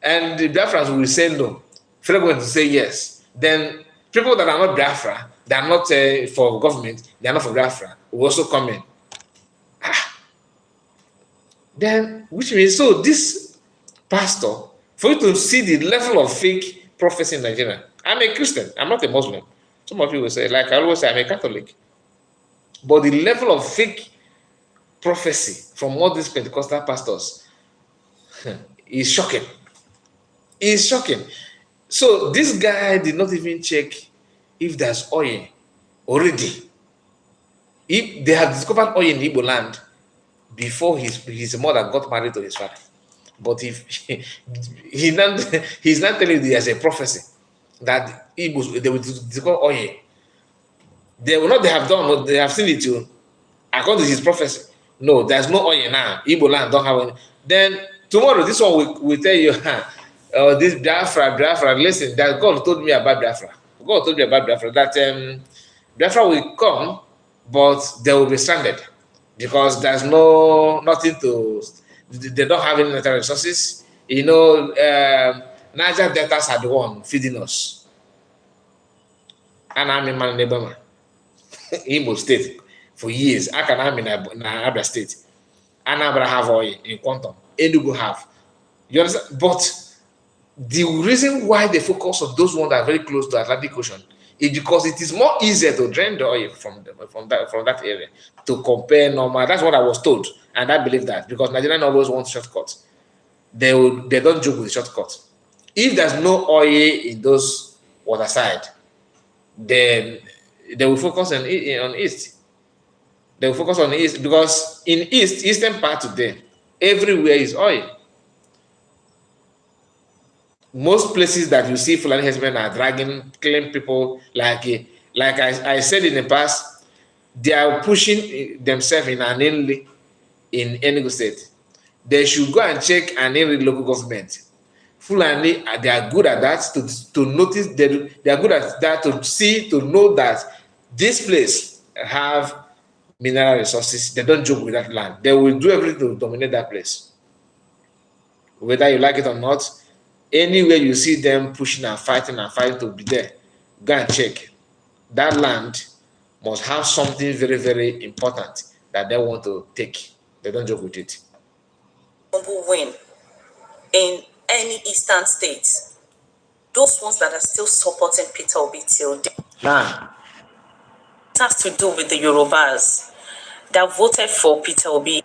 And the Biafrans will say no. Federal government will say yes. Then people that are not Biafra, they are not for government, they are not for Biafra, will also come in. Then, which means, so this pastor, for you to see the level of fake prophecy in Nigeria. I'm a Christian, I'm not a Muslim. Some of you will say, like I always say, I'm a Catholic. But the level of fake prophecy from all these Pentecostal pastors is shocking. It's shocking. So this guy did not even check if there's oil already. If they have discovered oil in Igbo land before his mother got married to his father. But if he's not telling you there's a prophecy that Igbos, they will discover oil. They have seen it too. According to his prophecy. No, there's no oil now. Igbo land don't have any. Then tomorrow, this one will tell you, this Biafra, listen, that God told me about Biafra. God told me about Biafra, that Biafra will come, but they will be stranded because there's nothing to, they don't have any natural resources. Niger Deltas are the one feeding us. And I'm in my neighbor, Imo State, for years. I can am in Abra State. Anambra have oil in quantum. Enugu have. You understand? But the reason why they focus on those ones that are very close to Atlantic Ocean because it is more easier to drain the oil from that area to compare normal. That's what I was told, and I believe that because Nigerians always want shortcuts. They don't joke with shortcuts. If there's no oil in those water side, then they will focus on east. They will focus on east because in eastern part today, everywhere is oil. Most places that you see Fulani herdsmen are dragging, killing people like I said in the past, they are pushing themselves in an inlay in Enugu State. They should go and check an area local government. Fulani, they are good at that to notice. They are good at that to see, to know that this place have mineral resources. They don't joke with that land. They will do everything to dominate that place. Whether you like it or not, anywhere you see them pushing and fighting to be there, go and check. That land must have something very, very important that they want to take. They don't joke with it. Win in any eastern states, those ones that are still supporting Peter Obi till now, it has to do with the Yorubas that voted for Peter Obi.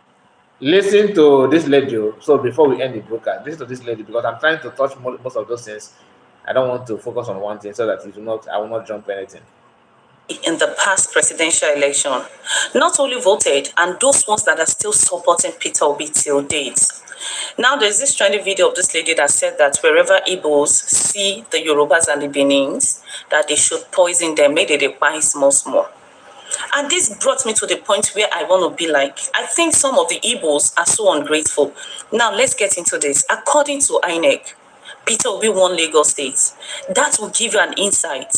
Listen to this lady. So before we end the broadcast, listen to this lady because I'm trying to touch most of those things. I don't want to focus on one thing so that I will not jump anything. In the past presidential election, not only voted, and those ones that are still supporting Peter Obi till date. Now there's this trendy video of this lady that said that wherever Igbos see the Yorubas and the Benins, that they should poison them, maybe they buy small. And this brought me to the point where I want to be like, I think some of the Igbos are so ungrateful. Now let's get into this. According to INEC, Peter Obi won Lagos State. That will give you an insight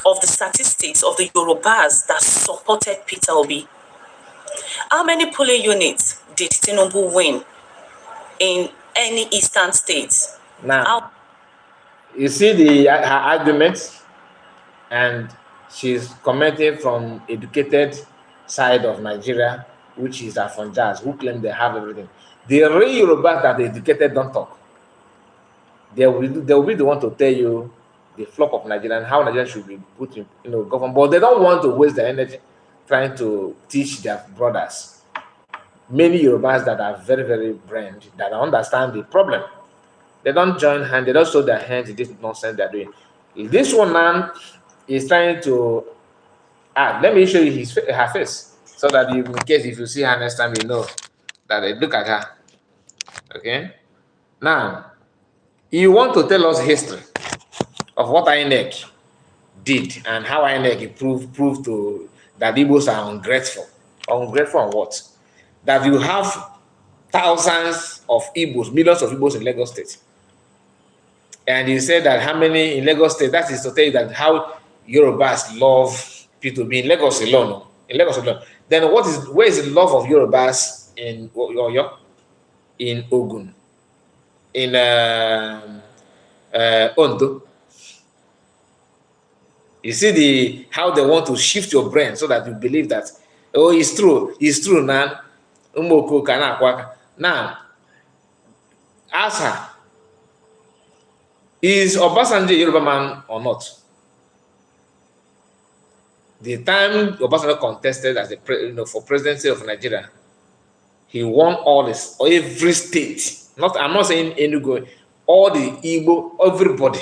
of the statistics of the Yorubas that supported Peter Obi. How many polling units did Tinubu win in any eastern states? Now, you see her arguments, and she's commenting from educated side of Nigeria, which is Afonjas, who claim they have everything. The real Yorubas that the educated don't talk. They will be the one to tell you the flop of Nigeria and how Nigeria should be put in government, but they don't want to waste their energy trying to teach their brothers. Many Yorubas that are very, very brained, that understand the problem, they don't join hands, they don't show their hands in this nonsense they're doing. This one man is trying to let me show you her face so that in case if you see her next time, you know that look at her. Okay, now you want to tell us history of what INEC did and how INEC proved to that Igbos are ungrateful. Ungrateful on what? That you have thousands of Igbos, millions of Igbos in Lagos State. And you said that how many in Lagos State? That is to tell you that how Yorubas love people to be in Lagos alone. In Lagos alone. Then where is the love of Yorubas in Oyo, in Ogun, in Ondo? You see how they want to shift your brain so that you believe that it's true now. Now, ask her, is Obasanjo a Yoruba man or not? The time Obasanjo contested as for presidency of Nigeria, he won every state. I'm not saying Enugu, all the Igbo, everybody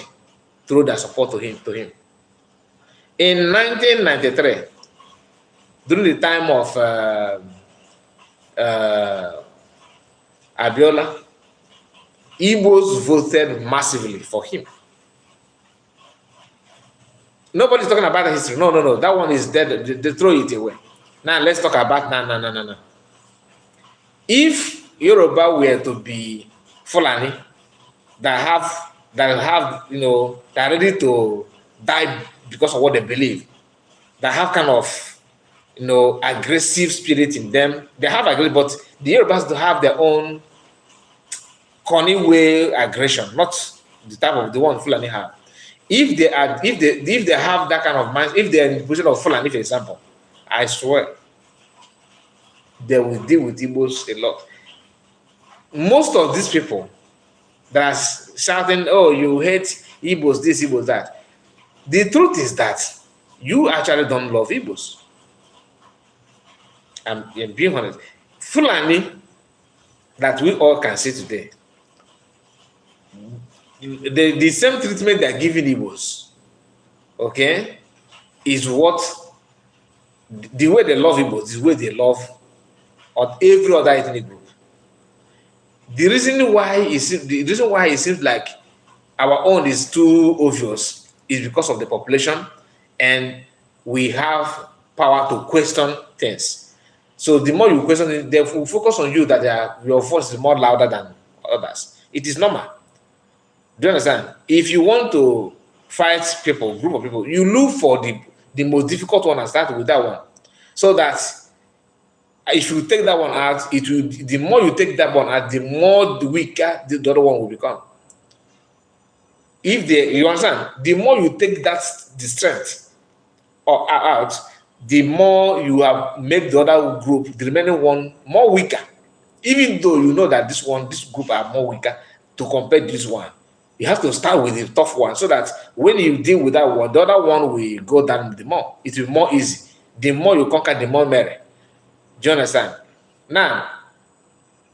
threw their support to him. In 1993, during the time of Abiola, Igbos voted massively for him. Nobody's talking about the history. No. That one is dead. They throw it away. Now let's talk about no. If Yoruba were to be Fulani that are ready to die because of what they believe, that have kind of aggressive spirit in them. They have aggressive, but the Yorubas do have their own corny way aggression, not the type of the one Fulani have. If they have that kind of mind, if they're in the position of Fulani, for example, I swear they will deal with Igbos a lot. Most of these people that are shouting, "Oh, you hate Igbos, this, Igbos, that," The truth is that you actually don't love Igbos. I'm being honest. Fulani that we all can see today, the same treatment they're giving Igbos, okay, is what the way they love Igbos, the way they love or every other ethnic group. The reason why it seems like our own is too obvious is because of the population, and we have power to question things. So the more you question it, they will focus on you that your voice is more louder than others. It is normal. Do you understand? If you want to fight people, group of people, you look for the most difficult one and start with that one, so that if you take that one out, it will. The more you take that one out, the more the weaker the other one will become. If they, you understand, the more you take the strength or out, the more you have make the other group, the remaining one, more weaker. Even though you know that this group are more weaker to compare this one, you have to start with the tough one so that when you deal with that one, the other one will go down the more. It will be more easy. The more you conquer, the more merit. Do you understand? Now,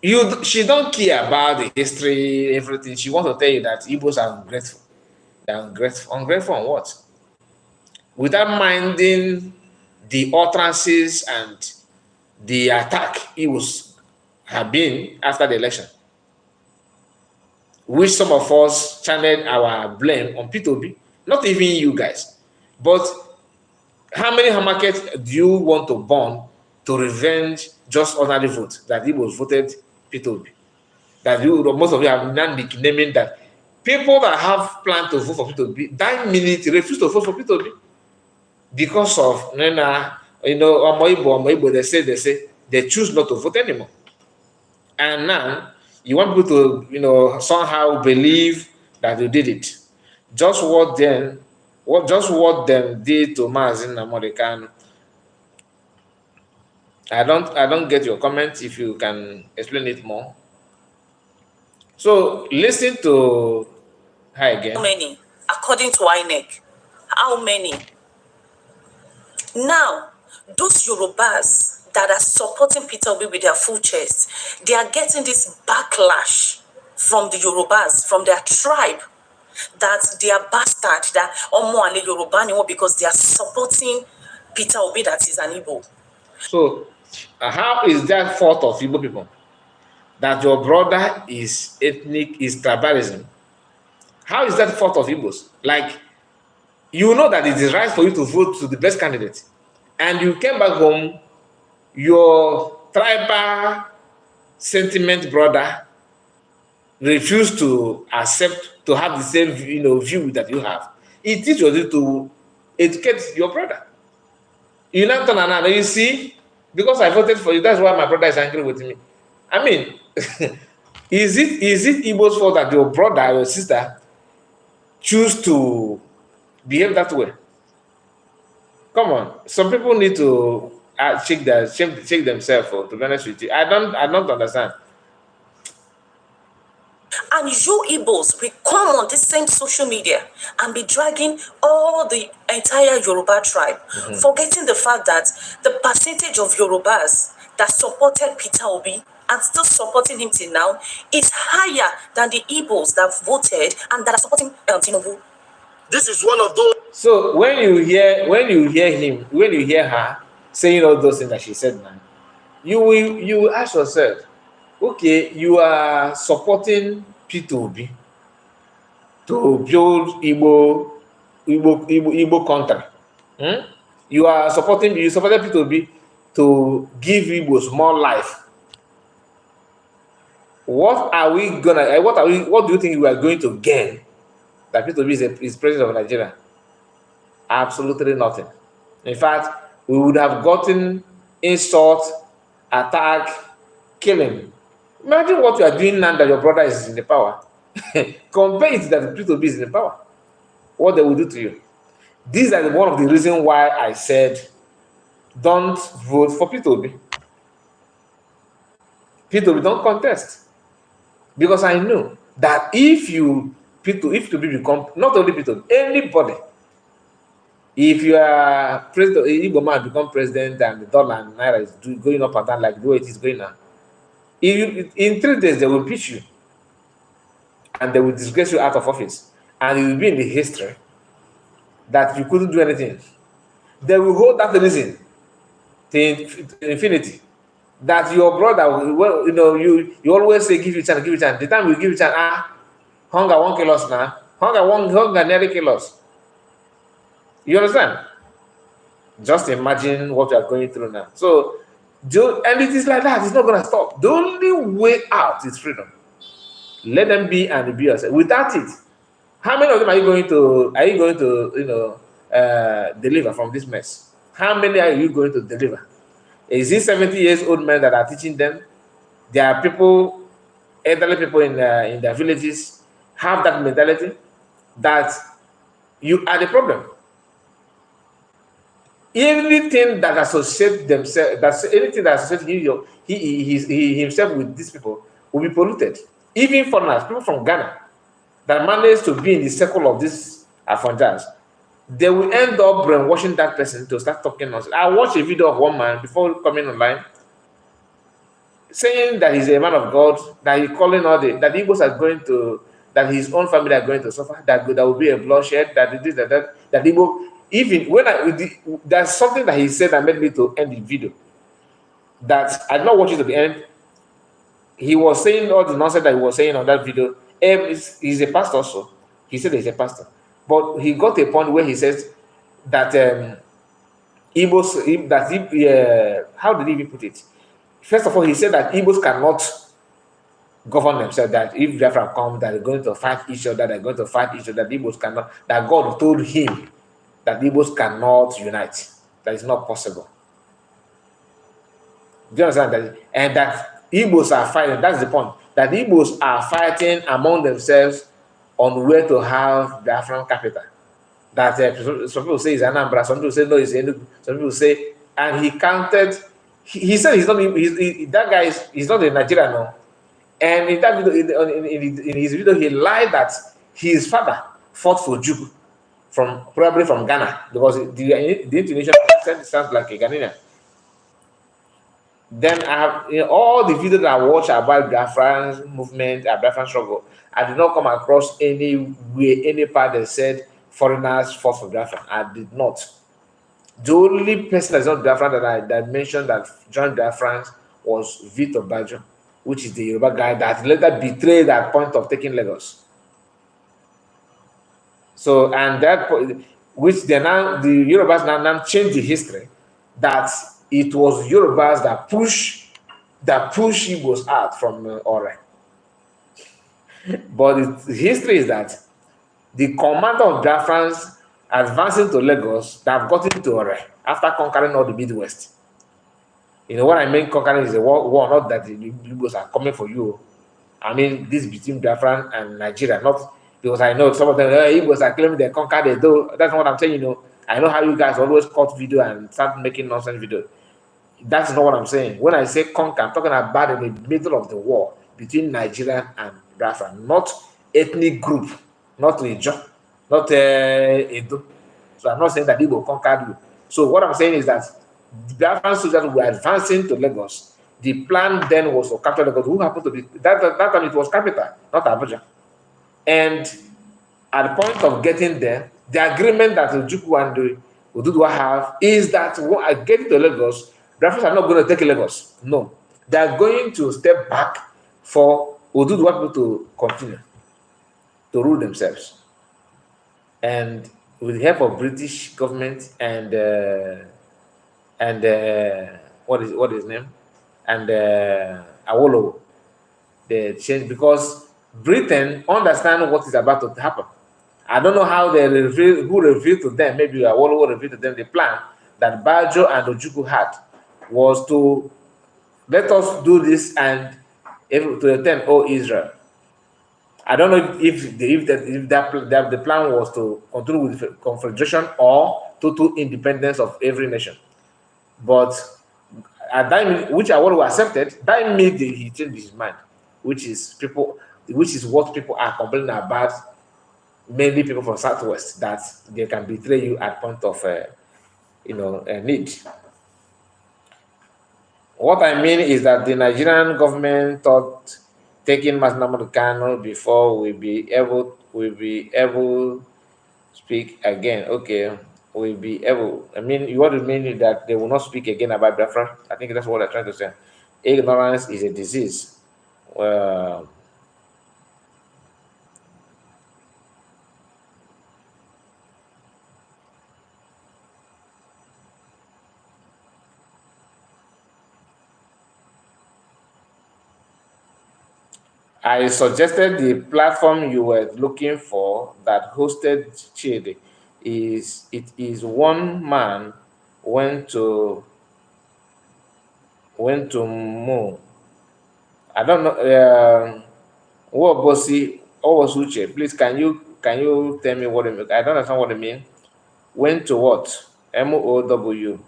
she don't care about the history, everything. She wants to tell you that Igbos are ungrateful. They're ungrateful. Ungrateful on what? Without minding the utterances and the attack it was have been after the election, which some of us channeled our blame on P2B, not even you guys. But how many markets do you want to burn to revenge just ordinary vote that it was voted P2B? That most of you have now nicknaming that people that have planned to vote for P2B that minute refuse to vote for P2B because of Omo Igbo, they choose not to vote anymore. And now you want people to somehow believe that you did it. Just what them did to Mazin Namorikano. I don't get your comment. If you can explain it more. So listen to her again. How many? According to INEC, how many? Now, those Yorubas that are supporting Peter Obi with their full chest, they are getting this backlash from the Yorubas, from their tribe, that they are bastard, that Omo and Yoruba because they are supporting Peter Obi that is an Igbo. So, how is that fault of Igbo people? That your brother is tribalism? How is that fault of Igbos? Like, you know that it is right for you to vote to the best candidate, and you came back home, your tribal sentiment brother refused to accept to have the same view that you have. It is your duty to educate your brother. You now turn around and you see, because I voted for you, that's why my brother is angry with me. I mean, is it Igbo's fault that your brother or your sister choose to behave that way? Come on, some people need to check themselves. To be honest with you, I don't understand. And you Igbos will come on this same social media and be dragging all the entire Yoruba tribe, forgetting the fact that the percentage of Yorubas that supported Peter Obi and still supporting him till now is higher than the Igbos that voted and that are supporting Tinubu. This is one of those. So when you hear her saying all those things that she said now, you will ask yourself, okay, you are supporting P2B to build Igbo country. You supported P2B to give Igbos more life. What do you think we are going to gain that P2B is president of Nigeria? Absolutely nothing. In fact, we would have gotten insult, attack, killing. Imagine what you are doing now that your brother is in the power. Compare it that P2B is in the power. What they will do to you. These are one of the reasons why I said don't vote for P2B. P2B don't contest. Because I know that if P2B become, not only P2B, anybody If you are president, Igbo man become president and the dollar and naira is going up and down like the way it is going now, in 3 days they will impeach you and they will disgrace you out of office, and it will be in the history that you couldn't do anything. They will hold that reason to infinity. That your brother, well, you always say give you chance, give you chance. The time you give you chance, hunger won't kill us now. Hunger nearly kill us. You understand? Just imagine what you are going through now. So, and it is like that. It's not going to stop. The only way out is freedom. Let them be and be yourself. Without it, how many of them are you going to deliver from this mess? How many are you going to deliver? Is it 70 years old men that are teaching them? There are people, elderly people in their villages have that mentality that you are the problem. Anything that associates themselves, anything that associates he himself with these people will be polluted. Even foreigners, people from Ghana that manage to be in the circle of these Afonjas, they will end up brainwashing that person to start talking nonsense. I watched a video of one man before coming online saying that he's a man of God, that he's calling all that Igbos are going to, that his own family are going to suffer, that there will be a bloodshed, that this, that Igbo, even when there's something that he said that made me to end the video, that I did not watch it to the end. He was saying all the nonsense that he was saying on that video. He's a pastor, so he said he's a pastor, but he got a point where he says that Igbos, how did he even put it? First of all, he said that Igbos cannot govern themselves, that if Biafra comes, that they're going to fight each other, that Igbos cannot, that God told him that Igbos cannot unite. That is not possible. Do you understand that? And that Igbos are fighting, that's the point, that Igbos are fighting among themselves on where to have Biafran capital. That some people say it's Anambra, some people say no, it's Enugu, some people say, and he counted. He said he's not. That guy he's not in Nigeria now. And in that video, in his video, he lied that his father fought for Jugu probably from Ghana, because the intonation sounds like a Ghanaian. Then I have all the videos that I watch about Biafran movement, Biafran struggle. I did not come across any part that said foreigners fought for Biafra. I did not. The only person that's not Biafran that mentioned that joined Biafran was Victor Bajo, which is the Yoruba guy that later betrayed at point of taking Lagos. So, and that, which the Yorubas now changed the history, that it was Yorubas that pushed Igbos out from Ore. But the history is that the commander of Biafrans advancing to Lagos, they have gotten to Ore after conquering all the Midwest. You know what I mean? Conquering is a war, not that the Igbos are coming for you. I mean, this between Biafran and Nigeria, not because I know some of them, Igbos are claiming they conquered it, though. That's not what I'm saying, I know how you guys always cut video and start making nonsense video. That's not what I'm saying. When I say conquer, I'm talking about in the middle of the war between Nigeria and Biafra, not ethnic group, not Ijo, not Edo. So I'm not saying that Igbo conquered you. So what I'm saying is that the Biafran soldiers were advancing to Lagos. The plan then was to capture Lagos. Who happened to be that time? It was capital, not Abuja. And at the point of getting there, the agreement that Ojukwu and the Oduduwa have is that getting to Lagos, Biafrans are not going to take Lagos. No, they are going to step back for Oduduwa people to continue to rule themselves. And with the help of British government and what is his name, and Awolowo, they changed, because Britain understand what is about to happen. I don't know how who revealed to them, maybe Awolowo revealed to them the plan that Bajo and Ojukwu had was to let us do this and to attend Israel. I don't know if the plan was to continue with confederation or total independence of every nation. But at that time, which Awolowo accepted, that made he changed his mind, which is what people are complaining about mainly people from Southwest, that they can betray you at point of need. What I mean is that the Nigerian government thought taking Masnamadu Kano before we be able speak again. Okay, we'll be able. I mean, you want to mean that they will not speak again about Biafra? I think that's what I'm trying to say. Ignorance is a disease. Well, I suggested the platform you were looking for that hosted Chidi is one man went to Mo. I don't know. What bossy? What was Uche? Please, can you tell me what it mean? I don't understand what it mean. Went to what? MOW.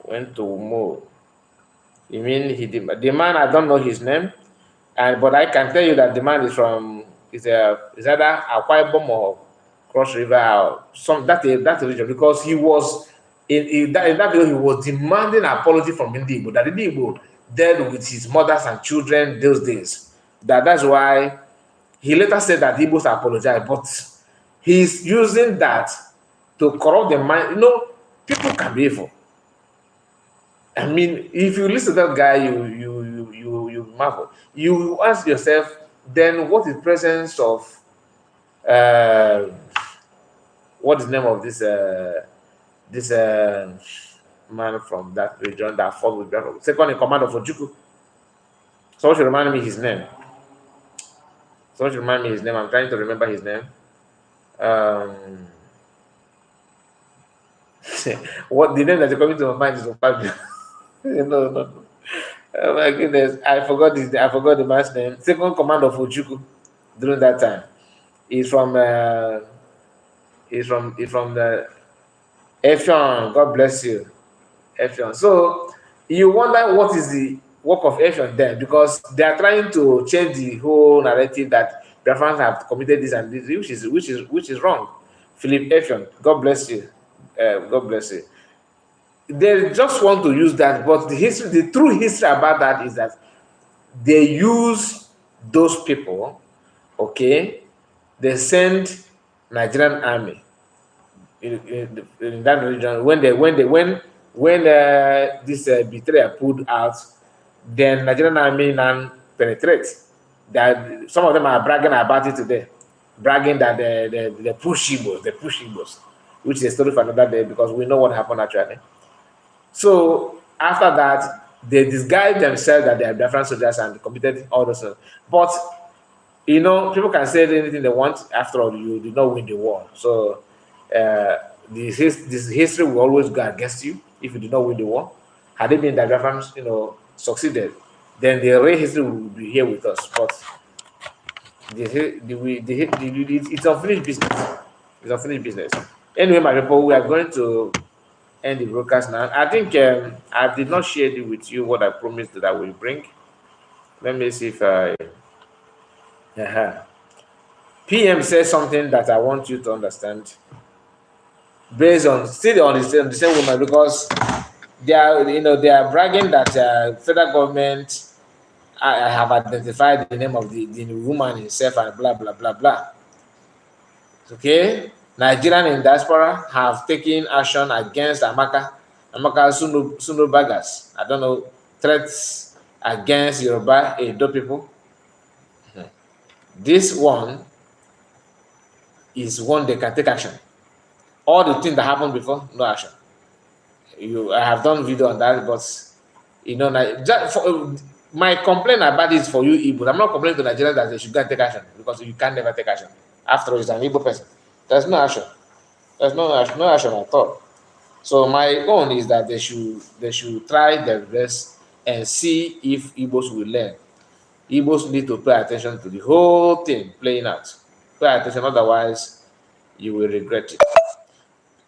Went to Mo. You mean the man? I don't know his name, and but I can tell you that the man is either Akwa Ibom or Cross River or some that region, because he was in that video he was demanding apology from Indigbo, that Indigbo dealt with his mothers and children those days. That's why he later said that Igbos apologize, but he's using that to corrupt the mind. People can be evil. I mean, if you listen to that guy, you marvel. You ask yourself, then what is presence of uh, what is the name of this man from that region that fought with Biafra? Second in command of Ojukwu. Someone should remind me his name. Someone should remind me his name. I'm trying to remember his name. Um, what the name that's coming to my mind is Opabio. No, no, no. Oh my goodness, I forgot the man's name. Second command of Ojukwu during that time. He's from he's from the Effion. God bless you, Effion. So you wonder what is the work of Effion then, because they are trying to change the whole narrative that Biafrans have committed this and this, which is wrong. Philip Effion, God bless you. God bless you. They just want to use that, but the true history about that is that they use those people. Okay, they send Nigerian army in that region. When this betrayal pulled out, then Nigerian army now penetrate. That some of them are bragging about it today, bragging that they push Igbos, which is a story for another day, because we know what happened actually. So after that, they disguised themselves that they are Biafran soldiers and committed all those. But people can say anything they want. After all, you did not win the war. So this history will always go against you if you did not win the war. Had it been that Biafrans, succeeded, then the real history will be here with us. But it's unfinished business. It's unfinished business. Anyway, my people, we are going to end the broadcast now. I think I did not share it with you what I promised that I will bring. Let me see if I. PM says something that I want you to understand, based on still on the same woman, because they are bragging that federal government I have identified the name of the woman himself and blah blah blah blah. Okay, Nigerian in diaspora have taken action against Amaka Sunu Bagas. I don't know, threats against Yoruba Edo people. This one is one they can take action. All the things that happened before, no action. I have done video on that, but my complaint about this for you Igbo. I'm not complaining to Nigerians that they should go and take action, because you can never take action. After all, it's an Igbo person. There's no action. There's no action at all. So my own is that they should try their best and see if Igbos will learn. Igbos need to pay attention to the whole thing playing out. Pay attention, otherwise you will regret it.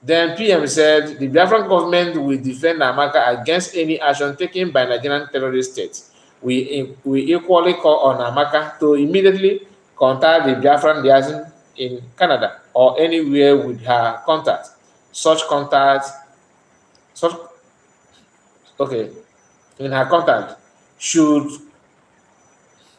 Then PM said the Biafran government will defend Amaka against any action taken by Nigerian terrorist states. We equally call on Amaka to immediately contact the Biafran liaison in Canada or anywhere with her contact. Such contact, such okay, in her contact should,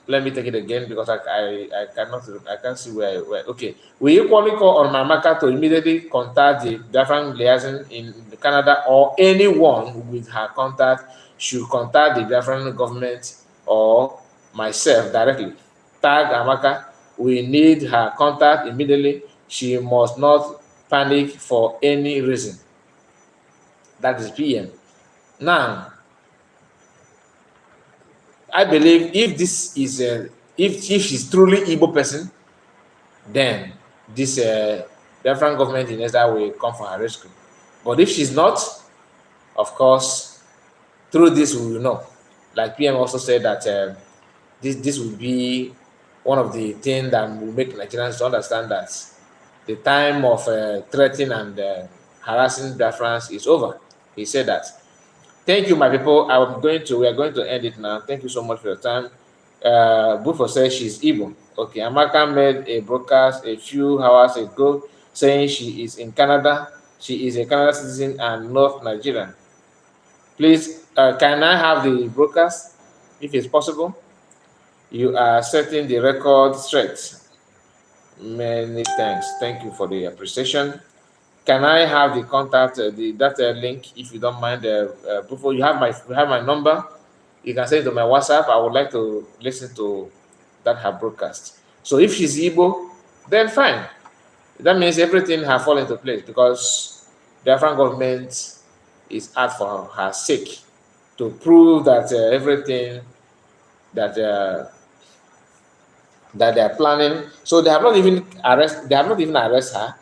let me take it again because I can't see where okay. We equally call on Mamaka to immediately contact the Biafran liaison in Canada or anyone with her contact should contact the Biafran government or myself directly. Tag Amaka. We need her contact immediately. She must not panic for any reason. That is PM. Now, I believe if this is a if she's truly Igbo person, then this Biafran government in Ezra will come for her rescue. But if she's not, of course, through this we will know. Like PM also said that this will be one of the things that will make Nigerians to understand that the time of threatening and harassing Biafrans is over. He said that. Thank you, my people. We are going to end it now. Thank you so much for your time. Bufo says she's Igbo. Okay, Amaka made a broadcast a few hours ago saying she is in Canada. She is a Canada citizen and North Nigerian. Please, can I have the broadcast if it's possible? You are setting the record straight. Many thanks. Thank you for the appreciation. Can I have the contact, that link, if you don't mind? Before you have my number, you can send it to my WhatsApp. I would like to listen to that her broadcast. So if she's Igbo, then fine. That means everything has fallen into place because the Afghan government is out for her sake to prove that everything that that they are planning. So they have not even arrest her,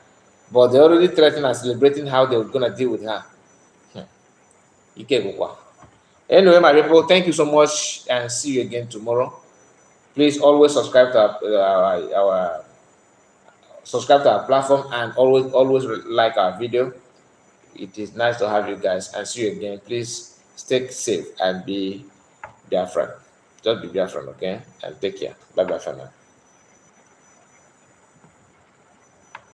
but they already threatening and celebrating how they're gonna deal with her. Anyway, my people, thank you so much and see you again tomorrow. Please always subscribe to our subscribe to our platform and always like our video. It is nice to have you guys and see you again. Please stay safe and be Biafran. Just be Biafran, okay? And take care. Bye bye for now.